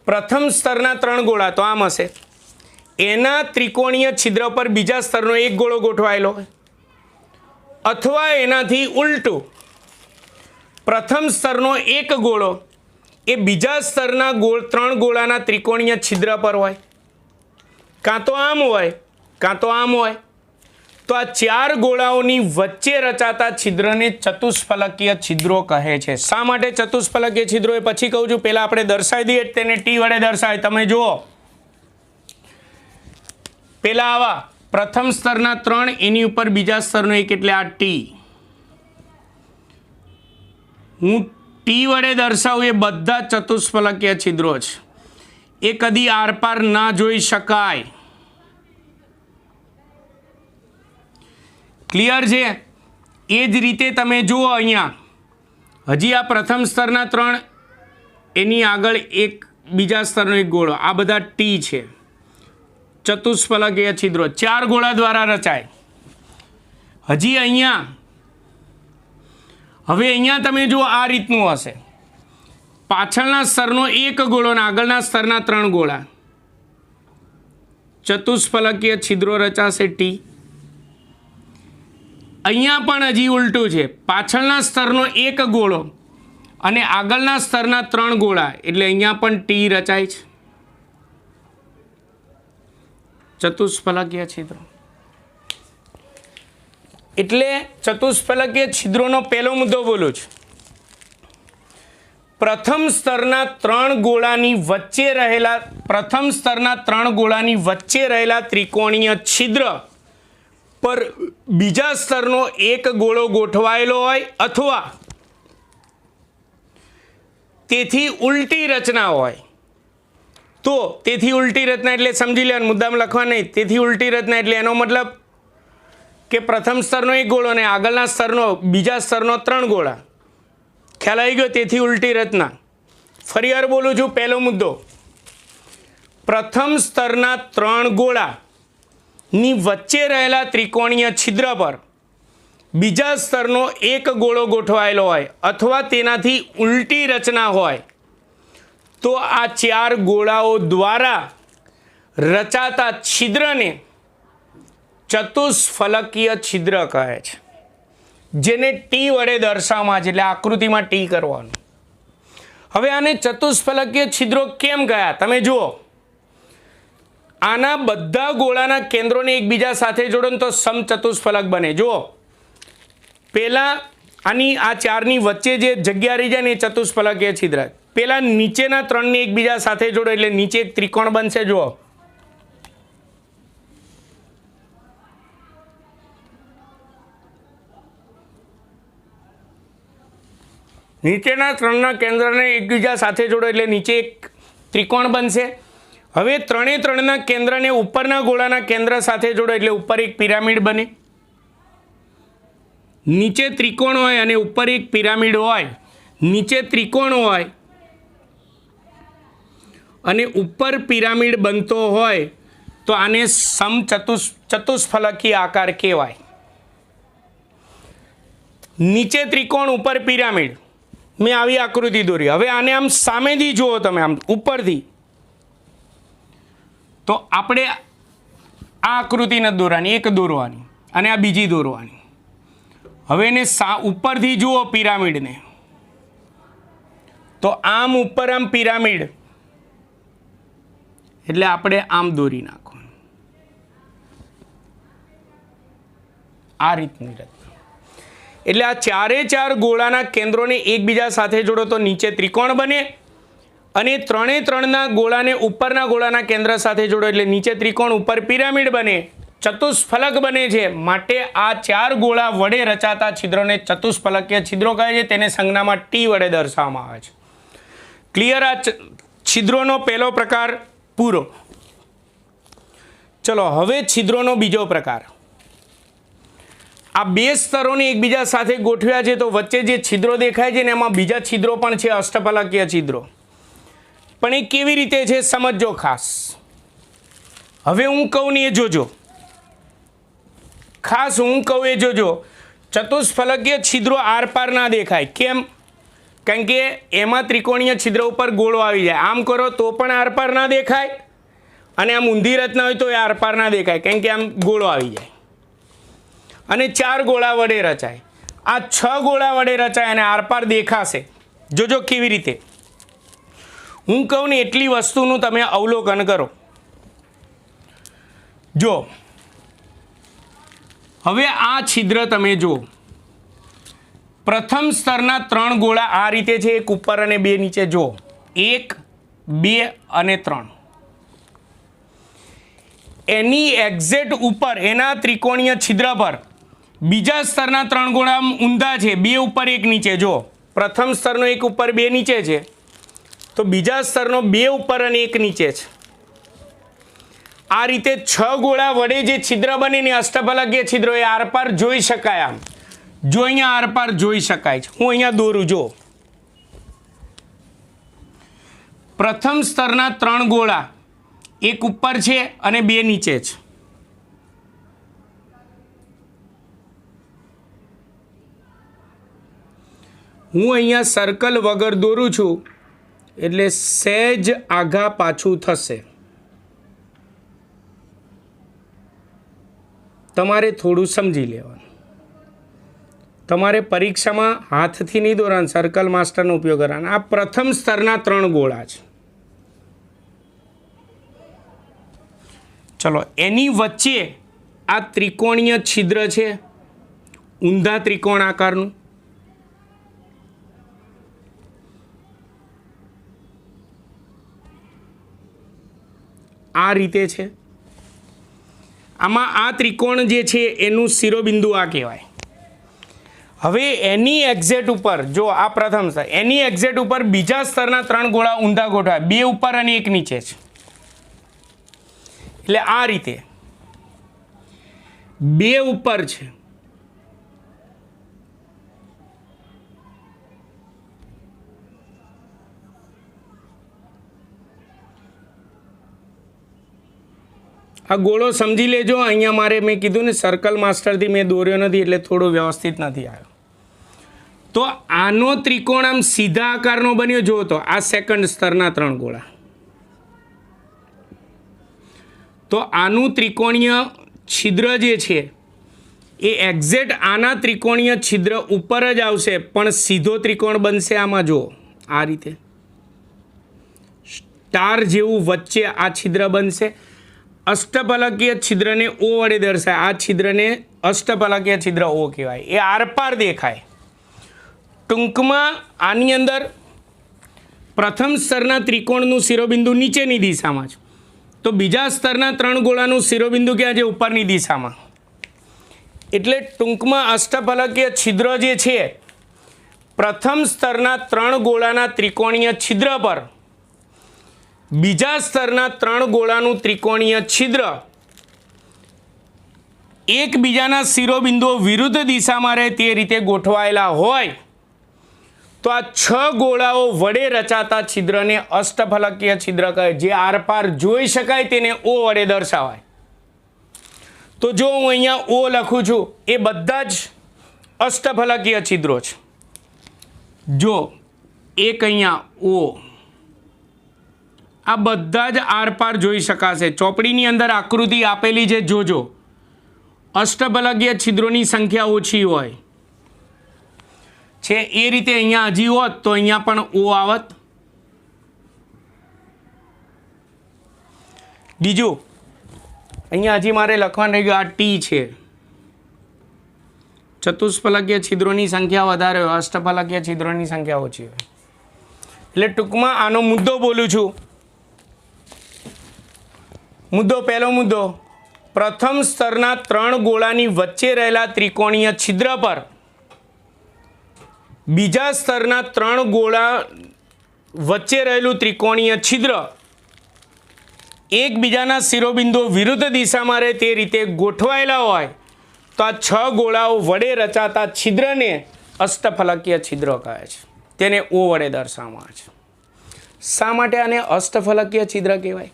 પ્રથમ સ્તરના 3 ગોળા તો આમ હશે, એના ત્રિકોણીય છિદ્ર પર બીજા સ્તરનો એક ગોળો ગોઠવાયેલો હોય, અથવા એનાથી ઉલટું પ્રથમ સ્તરનો એક ગોળો એ બીજા સ્તરના 3 ગોળાના ત્રિકોણીય છિદ્ર પર હોય, કાં તો આમ હોય કાં તો આમ હોય. તો આ 4 ગોળાઓની વચ્ચે રચાતા છિદ્રને ચતુષ્ફલકીય છિદ્રો કહે છે. શા માટે ચતુષ્ફલકીય છિદ્રો એ પછી કહું છું, પહેલાં આપણે દર્શાવી દઈએ. તેને ટી વડે દર્શાવે. તમે જુઓ, પહેલાં આવા પ્રથમ સ્તરના 3, એની ઉપર બીજા સ્તરનો એક એટલે આ ટી. હું ટી વડે દર્શાવું એ બધા ચતુષ્ફલકીય છિદ્રો છે. એ કદી આરપાર ના જોઈ શકાય. ક્લિયર છે? એ જ રીતે તમે જુઓ અહીંયા, હજી આ પ્રથમ સ્તરના 3, એની આગળ એક બીજા સ્તરનો એક ગોળો, આ બધા ટી છે. ચતુષ્ફલકીય છિદ્રો 4 ગોળા દ્વારા રચાય. હજી અહીંયા, હવે અહીંયા તમે જુઓ આ રીતનું હશે, પાછળના સ્તરનો એક ગોળો અને આગળના સ્તરના 3 ગોળા, ચતુષ્ફલકીય છિદ્રો રચાશે ટી. અહીંયા પણ હજી ઉલટું છે, પાછળના સ્તરનો એક ગોળો અને આગળના સ્તરના 3 ગોળા, એટલે અહીંયા પણ ટી રચાય છે. ચતુષ્ફલકીય છિદ્રો એટલે ચતુષ્ફલકીય છિદ્રોનો પહેલો મુદ્દો બોલું છું. પ્રથમ સ્તરના 3 ગોળાની વચ્ચે રહેલા ત્રિકોણીય છિદ્ર પર બીજા સ્તરનો એક ગોળો ગોઠવાયેલો હોય અથવા તેથી ઉલટી રચના હોય. તો તેથી ઉલટી રચના એટલે સમજી લેવાનું, મુદ્દામાં લખવા નહીં. તેથી ઉલટી રચના એટલે એનો મતલબ કે પ્રથમ સ્તરનો એક ગોળો અને આગળના સ્તરનો બીજા સ્તરનો 3 ગોળા. ખ્યાલ આવી ગયો? તેથી ઉલટી રચના. ફરી વાર બોલું છું. પહેલો મુદ્દો, પ્રથમ સ્તરના 3 ગોળા ની વચ્ચે રહેલા ત્રિકોણીય છિદ્ર પર બીજા સ્તરનો એક ગોળો ગોઠવાયેલો હોય અથવા તેનાથી ઉલટી રચના હોય તો આ 4 ગોળાઓ દ્વારા રચાતા છિદ્રને ચતુષ્ફલકીય છિદ્ર કહે છે, જેને ટી વડે દર્શાવવામાં છે. એટલે આકૃતિમાં ટી કરવાનું. હવે આને ચતુષ્ફલકીય છિદ્રો કેમ કહ્યા તમે જુઓ. આના બધા ગોળાના કેન્દ્રોને એકબીજા સાથે જોડો તો સમચતુષ્ફલક બને. જુઓ, પહેલાં આની આ 4ની વચ્ચે જે જગ્યા રહી જાય ને એ ચતુષ્ફલકીય છિદ્ર. પહેલાં નીચેના 3ને એકબીજા સાથે જોડો એટલે નીચે એક ત્રિકોણ બનશે. જુઓ, નીચેના 3ના કેન્દ્રને એકબીજા સાથે જોડો એટલે નીચે એક ત્રિકોણ બનશે. હવે 3 એ 3ના કેન્દ્રને ઉપરના ગોળાના કેન્દ્ર સાથે જોડો એટલે ઉપર એક પિરામિડ બને. નીચે ત્રિકોણ હોય અને ઉપર એક પિરામિડ હોય, નીચે ત્રિકોણ હોય અને ઉપર પિરામિડ બનતો હોય તો આને ચતુષ્ફલકી આકાર કહેવાય. નીચે ત્રિકોણ ઉપર પિરામિડ, મેં આવી આકૃતિ દોરી. હવે આને આમ સામેથી જુઓ તમે, આમ ઉપરથી, તો આપણે આ આકૃતિ નથી દોરવાની, એક દોરવાની અને આ બીજી દોરવાની. હવે એને ઉપરથી જુઓ પિરામિડને, તો આમ ઉપર આમ પિરામિડ એટલે આપણે આમ દોરી નાખવાનું, આ રીતની રચના. એટલે આ 4 ગોળાના કેન્દ્રોને એકબીજા સાથે જોડો તો નીચે ત્રિકોણ બને અને 3 એ 3ના ગોળાને ઉપરના ગોળાના કેન્દ્ર સાથે જોડો એટલે નીચે ત્રિકોણ ઉપર પિરામિડ બને, ચતુષ્ફલક બને છે. માટે આ 4 ગોળા વડે રચાતા છિદ્રોને ચતુષ્ફલકીય છિદ્રો કહે છે. તેને સંજ્ઞામાં ટી વડે દર્શાવવામાં આવે છે. ક્લિયર? આ છિદ્રોનો પહેલો પ્રકાર પૂરો. ચલો હવે છિદ્રોનો બીજો પ્રકાર. આ 2 સ્તરોને એકબીજા સાથે ગોઠવ્યા છે તો વચ્ચે જે છિદ્રો દેખાય છે ને એમાં બીજા છિદ્રો પણ છે, અષ્ટફલકીય છિદ્રો. પણ એ કેવી રીતે છે સમજજો ખાસ. હવે હું કહું ને એ જોજો, ખાસ હું કહું એ જોજો. ચતુષ્ફલકીય છિદ્રો આર પાર ના દેખાય. કેમ? કારણ કે એમાં ત્રિકોણીય છિદ્ર ઉપર ગોળો આવી જાય. આમ કરો તો પણ આર પાર ના દેખાય અને આમ ઊંધી રચના હોય તો એ આર પાર ના દેખાય, કારણ કે આમ ગોળો આવી જાય. અને 4 ગોળા વડે રચાય. આ 6 ગોળા વડે રચાય અને આરપાર દેખાશે. જોજો કેવી રીતે. હું કહું ને એટલી વસ્તુનું તમે અવલોકન કરો. જો હવે આ છિદ્ર તમે જુઓ, પ્રથમ સ્તરના 3 ગોળા આ રીતે છે, એક ઉપર અને 2 નીચે. જુઓ 1, 2 અને 3. એની એક્ઝેક્ટ ઉપર એના ત્રિકોણીય છિદ્ર પર બીજા સ્તરના 3 ગોળા ઊંધા છે, 2 ઉપર 1 નીચે. જો પ્રથમ સ્તરનો 1 ઉપર 2 નીચે છે તો બીજા સ્તરનો 2 ઉપર અને 1 નીચે છે. આ રીતે 6 ગોળા વડે જે છિદ્ર બને ને અષ્ટફલકીય છિદ્રો એ આરપાર જોઈ શકાય. આમ જો અહીંયા આરપાર જોઈ શકાય છે. હું અહીંયા દોરું. જો પ્રથમ સ્તરના 3 ગોળા, 1 ઉપર છે અને 2 નીચે છે. હું અહીંયા સર્કલ વગર દોરું છું એટલે સહેજ આઘા પાછું થશે. તમારે થોડું સમજી લેવાનું. તમારે પરીક્ષામાં હાથથી નહીં દોરવાનું, સર્કલ માસ્ટરનો ઉપયોગ કરવાનો. આ પ્રથમ સ્તરના 3 ગોળા છે. ચલો એની વચ્ચે આ ત્રિકોણીય છિદ્ર છે, ઊંધા ત્રિકોણ આકારનું. આ રીતે છે. આમાં આ ત્રિકોણ જે છે એનું શિરોબિંદુ આ કહેવાય. હવે એની એક્ઝેક્ટ ઉપર જો આ પ્રથમ સ્તર, એની એક્ઝેક્ટ ઉપર બીજા સ્તરના 3 ગોળા ઊંધા ગોઠવાય, 2 ઉપર અને 1 નીચે છે. એટલે આ રીતે 2 ઉપર છે, આ ગોળો સમજી લેજો. અહીંયા મારે મેં કીધું ને સર્કલ માસ્ટરથી મેં દોર્યો નથી એટલે થોડો વ્યવસ્થિત નથી આવ્યો. તો આનો ત્રિકોણ આમ સીધા આકારનો બન્યો. જો તો આ સેકન્ડ સ્તરના 3 ગોળા, તો આનું ત્રિકોણીય છિદ્ર જે છે એ એક્ઝેક્ટ આના ત્રિકોણીય છિદ્ર ઉપર જ આવશે, પણ સીધો ત્રિકોણ બનશે. આમાં જુઓ આ રીતે સ્ટાર જેવું વચ્ચે આ છિદ્ર બનશે. અષ્ટફલકીય છિદ્રને ઓ વડે દર્શાય. આ છિદ્રને અષ્ટફલકીય છિદ્ર ઓ કહેવાય. એ આરપાર દેખાય. ટૂંકમાં આની અંદર પ્રથમ સ્તરના ત્રિકોણનું શિરોબિંદુ નીચેની દિશામાં છે, તો બીજા સ્તરના 3 ગોળાનું શિરોબિંદુ ક્યાં છે? ઉપરની દિશામાં. એટલે ટૂંકમાં અષ્ટફલકીય છિદ્ર જે છે પ્રથમ સ્તરના 3 ગોળાના ત્રિકોણીય છિદ્ર પર બીજા સ્તરના 3 ગોળાનું ત્રિકોણીય છિદ્ર એકબીજાના શિરોબિંદુઓ વિરુદ્ધ દિશામાં રહે તે રીતે ગોઠવાયેલા હોય તો આ 6 ગોળાઓ વડે રચાતા છિદ્રને અષ્ટફલકીય છિદ્ર કહે. જે આરપાર જોઈ શકાય તેને ઓ વડે દર્શાવાય. તો જો હું અહીંયા ઓ લખું છું, એ બધા જ અષ્ટફલકીય છિદ્રો છે. જો એક અહીંયા ઓ, આ બધા જ આરપાર જોઈ શકાશે. ચોપડીની અંદર આકૃતિ આપેલી છે, જોજો. અષ્ટફલકીય છિદ્રોની સંખ્યા ઓછી હોય છે એ રીતે અહીંયા હજી હોત તો અહીંયા પણ ઓ આવત. બીજું અહીંયા હજી મારે લખવાનું રહી ગયું, આ ટી છે. ચતુષ્ફલકીય છિદ્રોની સંખ્યા વધારે હોય, અષ્ટફલકીય છિદ્રોની સંખ્યા ઓછી હોય. એટલે ટૂંકમાં આનો મુદ્દો બોલું છું. મુદ્દો, પહેલો મુદ્દો, પ્રથમ સ્તરના 3 ગોળાની વચ્ચે રહેલા ત્રિકોણીય છિદ્ર પર બીજા સ્તરના 3 ગોળા વચ્ચે રહેલું ત્રિકોણીય છિદ્ર એકબીજાના શિરોબિંદુઓ વિરુદ્ધ દિશામાં રહે તે રીતે ગોઠવાયેલા હોય તો આ 6 ગોળાઓ વડે રચાતા છિદ્રને અષ્ટફલકીય છિદ્ર કહે છે. તેને ઓ વડે દર્શાવવામાં આવે છે. શા માટે આને અષ્ટફલકીય છિદ્ર કહેવાય?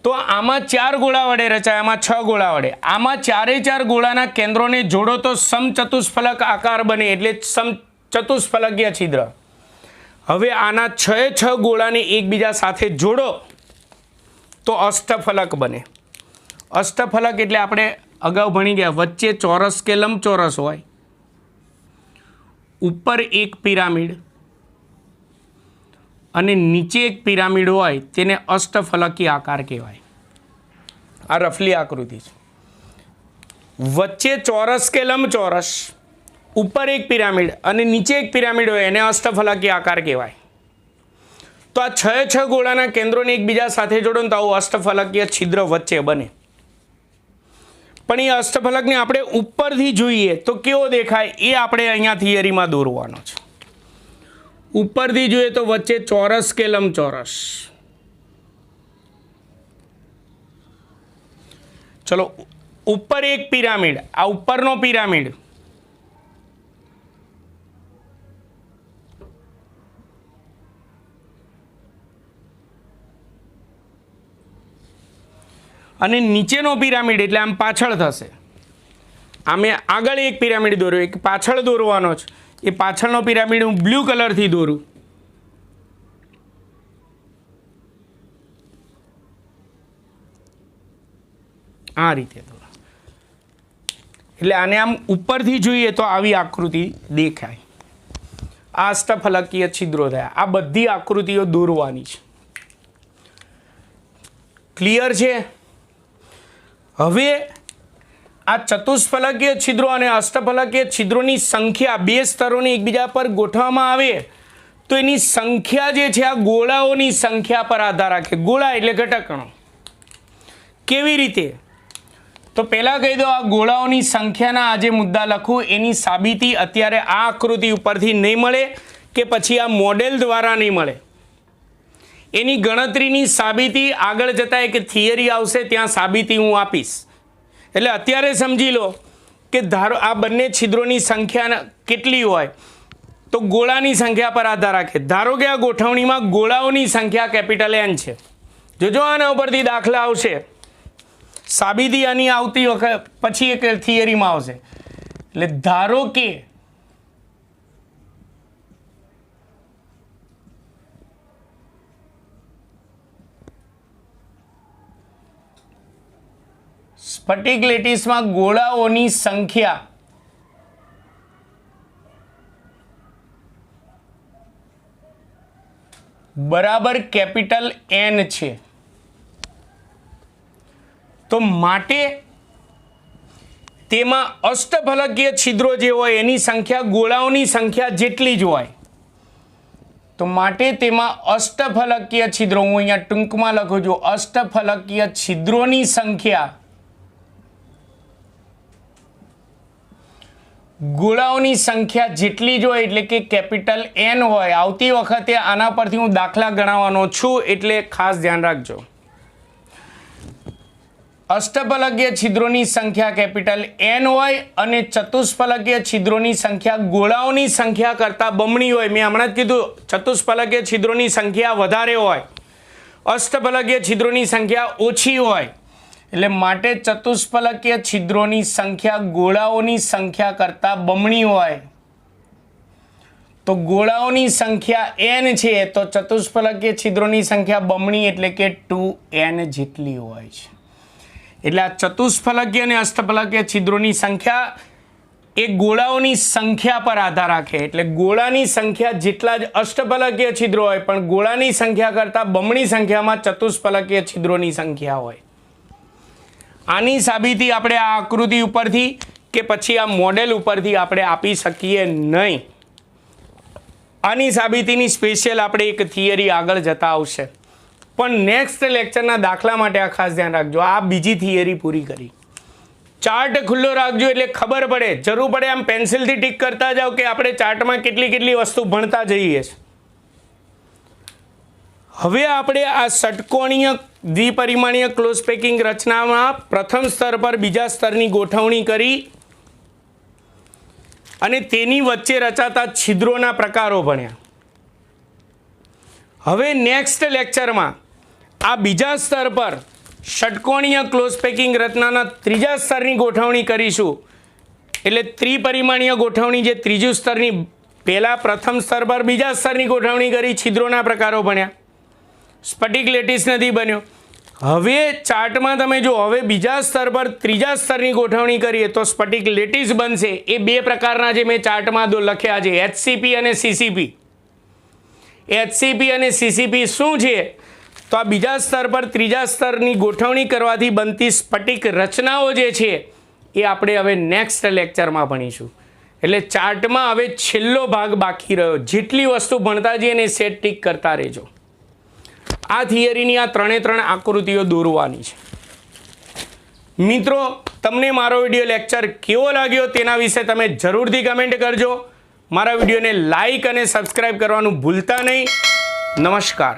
તો આમાં 4 ગોળા વડે રચાય, આમાં 6 ગોળા વડે. આમાં 4 ગોળાના કેન્દ્રોને જોડો તો સમચતુષ્ફલક આકાર બને, એટલે સમચતુષ્ફલકીય છિદ્ર. હવે આના 6 ગોળાને એકબીજા સાથે જોડો તો અષ્ટફલક બને. અષ્ટફલક એટલે આપણે અગાઉ ભણી ગયા, વચ્ચે ચોરસ કે લંબચોરસ હોય, ઉપર એક પિરામિડ અને નીચે એક પિરામિડ હોય, તેને અષ્ટફલકી આકાર કહેવાય. આ રફલી આકૃતિ છે. વચ્ચે ચોરસ કે લંબચોરસ, ઉપર એક પિરામિડ અને નીચે એક પિરામિડ હોય, એને અષ્ટફલકી આકાર કહેવાય. તો આ 6 ગોળાના કેન્દ્રોને એકબીજા સાથે જોડો ને તો આવું અષ્ટફલકીય છિદ્ર વચ્ચે બને. પણ એ અષ્ટફલકને આપણે ઉપરથી જોઈએ તો કેવો દેખાય એ આપણે અહીંયા થિયરીમાં દોરવાનો છે. ઉપરથી જોઈએ તો વચ્ચે ચોરસ કે લંબચોરસ. ચલો, ઉપર એક પિરામિડ, આ ઉપરનો પિરામિડ, અને નીચેનો પિરામિડ એટલે આમ પાછળ થશે. આમે આગળ એક પિરામિડ દોર્યો, એક પાછળ દોરવાનો છે. એ પાછળનો પિરામિડ હું બ્લુ કલરથી દોરું. આ રીતે દોરા. એટલે આને આમ ઉપરથી જોઈએ તો આવી આકૃતિ દેખાય. આ અષ્ટફલકીય છિદ્રો થયા. આ બધી આકૃતિઓ દોરવાની છે. ક્લિયર છે? હવે આ ચતુષ્ફલકીય છિદ્રો અને અષ્ટફલકીય છિદ્રોની સંખ્યા 2 સ્તરોને એકબીજા પર ગોઠવવામાં આવે તો એની સંખ્યા જે છે આ ગોળાઓની સંખ્યા પર આધાર રાખે. ગોળા એટલે ઘટકણો. કેવી રીતે? તો પહેલાં કહી દો, આ ગોળાઓની સંખ્યાના આ જે મુદ્દા લખું એની સાબિતી અત્યારે આ આકૃતિ ઉપરથી નહીં મળે કે પછી આ મોડેલ દ્વારા નહીં મળે. એની ગણતરીની સાબિતી આગળ જતાં એક થિયરી આવશે, ત્યાં સાબિતી હું આપીશ. એટલે અત્યારે સમજી લો કે ધારો આ બંને છિદ્રોની સંખ્યા કેટલી હોય તો ગોળાની સંખ્યા પર આધાર રાખે. ધારો કે આ ગોઠવણીમાં ગોળાઓની સંખ્યા કેપિટલ N છે. જોજો આના ઉપરથી દાખલા આવશે, સાબિતી આની આવતી વખત પછી એક થિયરીમાં આવશે. એટલે ધારો કે સ્ફટિક લેટિસમાં ગોળાઓની સંખ્યા બરાબર કેપિટલ N છે. તો માટે તેમાં અષ્ટફલકીય છિદ્રો જે હોય એની સંખ્યા ગોળાઓની સંખ્યા જેટલી જ હોય. તો માટે તેમાં અષ્ટફલકીય છિદ્રો, હું અહીંયા ટૂંકમાં લખું છું, અષ્ટફલકીય છિદ્રોની સંખ્યા ગોળાઓની સંખ્યા જેટલી જ હોય એટલે કે કેપિટલ N હોય. આવતી વખતે આના પરથી હું દાખલા ગણાવવાનો છું એટલે ખાસ ધ્યાન રાખજો. અષ્ટફલકીય છિદ્રોની સંખ્યા કેપિટલ N હોય અને ચતુષ્ફલકીય છિદ્રોની સંખ્યા ગોળાઓની સંખ્યા કરતાં બમણી હોય. મેં હમણાં જ કીધું ચતુષ્ફલકીય છિદ્રોની સંખ્યા વધારે હોય, અષ્ટફલકીય છિદ્રોની સંખ્યા ઓછી હોય. એટલે માટે ચતુષ્ફલકીય છિદ્રોની સંખ્યા ગોળાઓની સંખ્યા કરતાં બમણી હોય. તો ગોળાઓની સંખ્યા n છે તો ચતુષ્ફલકીય છિદ્રોની સંખ્યા બમણી એટલે કે 2n જેટલી હોય છે. એટલે આ ચતુષ્ફલકીય અને અષ્ટફલકીય છિદ્રોની સંખ્યા એ ગોળાઓની સંખ્યા પર આધાર રાખે. એટલે ગોળાની સંખ્યા જેટલા જ અષ્ટફલકીય છિદ્રો હોય પણ ગોળાની સંખ્યા કરતાં બમણી સંખ્યામાં ચતુષ્ફલકીય છિદ્રોની સંખ્યા હોય. આની સાબિતી આપણે આ આકૃતિ ઉપરથી કે પછી આ મોડેલ ઉપરથી આપણે આપી શકીએ નહીં. આની સાબિતીની સ્પેશિયલ આપણે એક થિયરી આગળ જતા આવશે, પણ નેક્સ્ટ લેક્ચરના દાખલા માટે આ ખાસ ધ્યાન રાખજો. આ બીજી થિયરી પૂરી કરી. ચાર્ટ ખુલ્લો રાખજો એટલે ખબર પડે. જરૂર પડે આમ પેન્સિલથી ટીક કરતા જાઓ કે આપણે ચાર્ટમાં કેટલી કેટલી વસ્તુ ભણતા જઈએ છીએ. હવે આપણે આ ષટકોણીય દ્વિપરિમાણીય ક્લોઝ પેકિંગ રચનામાં પ્રથમ સ્તર પર બીજા સ્તરની ગોઠવણી કરી અને તેની વચ્ચે રચાતા છિદ્રોના પ્રકારો ભણ્યા. હવે નેક્સ્ટ લેક્ચરમાં આ બીજા સ્તર પર ષટકોણીય ક્લોઝ પેકિંગ રચનાના ત્રીજા સ્તરની ગોઠવણી કરીશું. એટલે ત્રિપરિમાણીય ગોઠવણી જે ત્રીજું સ્તરની પહેલાં પ્રથમ સ્તર પર બીજા સ્તરની ગોઠવણી કરી, છિદ્રોના પ્રકારો ભણ્યા, સ્ફટિક લેટિસ નથી બન્યો. હવે ચાર્ટમાં તમે જો હવે બીજા સ્તર પર ત્રીજા સ્તરની ગોઠવણી કરીએ તો સ્ફટિક લેટિસ બનશે. એ બે પ્રકારના જે મેં ચાર્ટમાં લખ્યા છે, HCP અને CCP. HCP અને CCP શું છે? તો આ બીજા સ્તર પર ત્રીજા સ્તરની ગોઠવણી કરવાથી બનતી સ્ફટિક રચનાઓ જે છે એ આપણે હવે નેક્સ્ટ લેક્ચરમાં ભણીશું. એટલે ચાર્ટમાં હવે છેલ્લો ભાગ બાકી રહ્યો. જેટલી વસ્તુ ભણતા જઈએ એને સેટ ટીક કરતા રહેજો. આ થિયરીની આ ત્રણે ત્રણ આકૃતિઓ દોરવાની છે. મિત્રો, તમને મારો વિડીયો લેક્ચર કેવો લાગ્યો તેના વિશે તમે જરૂરથી કમેન્ટ કરજો. મારા વિડીયોને લાઈક અને સબસ્ક્રાઈબ કરવાનું ભૂલતા નહીં. નમસ્કાર.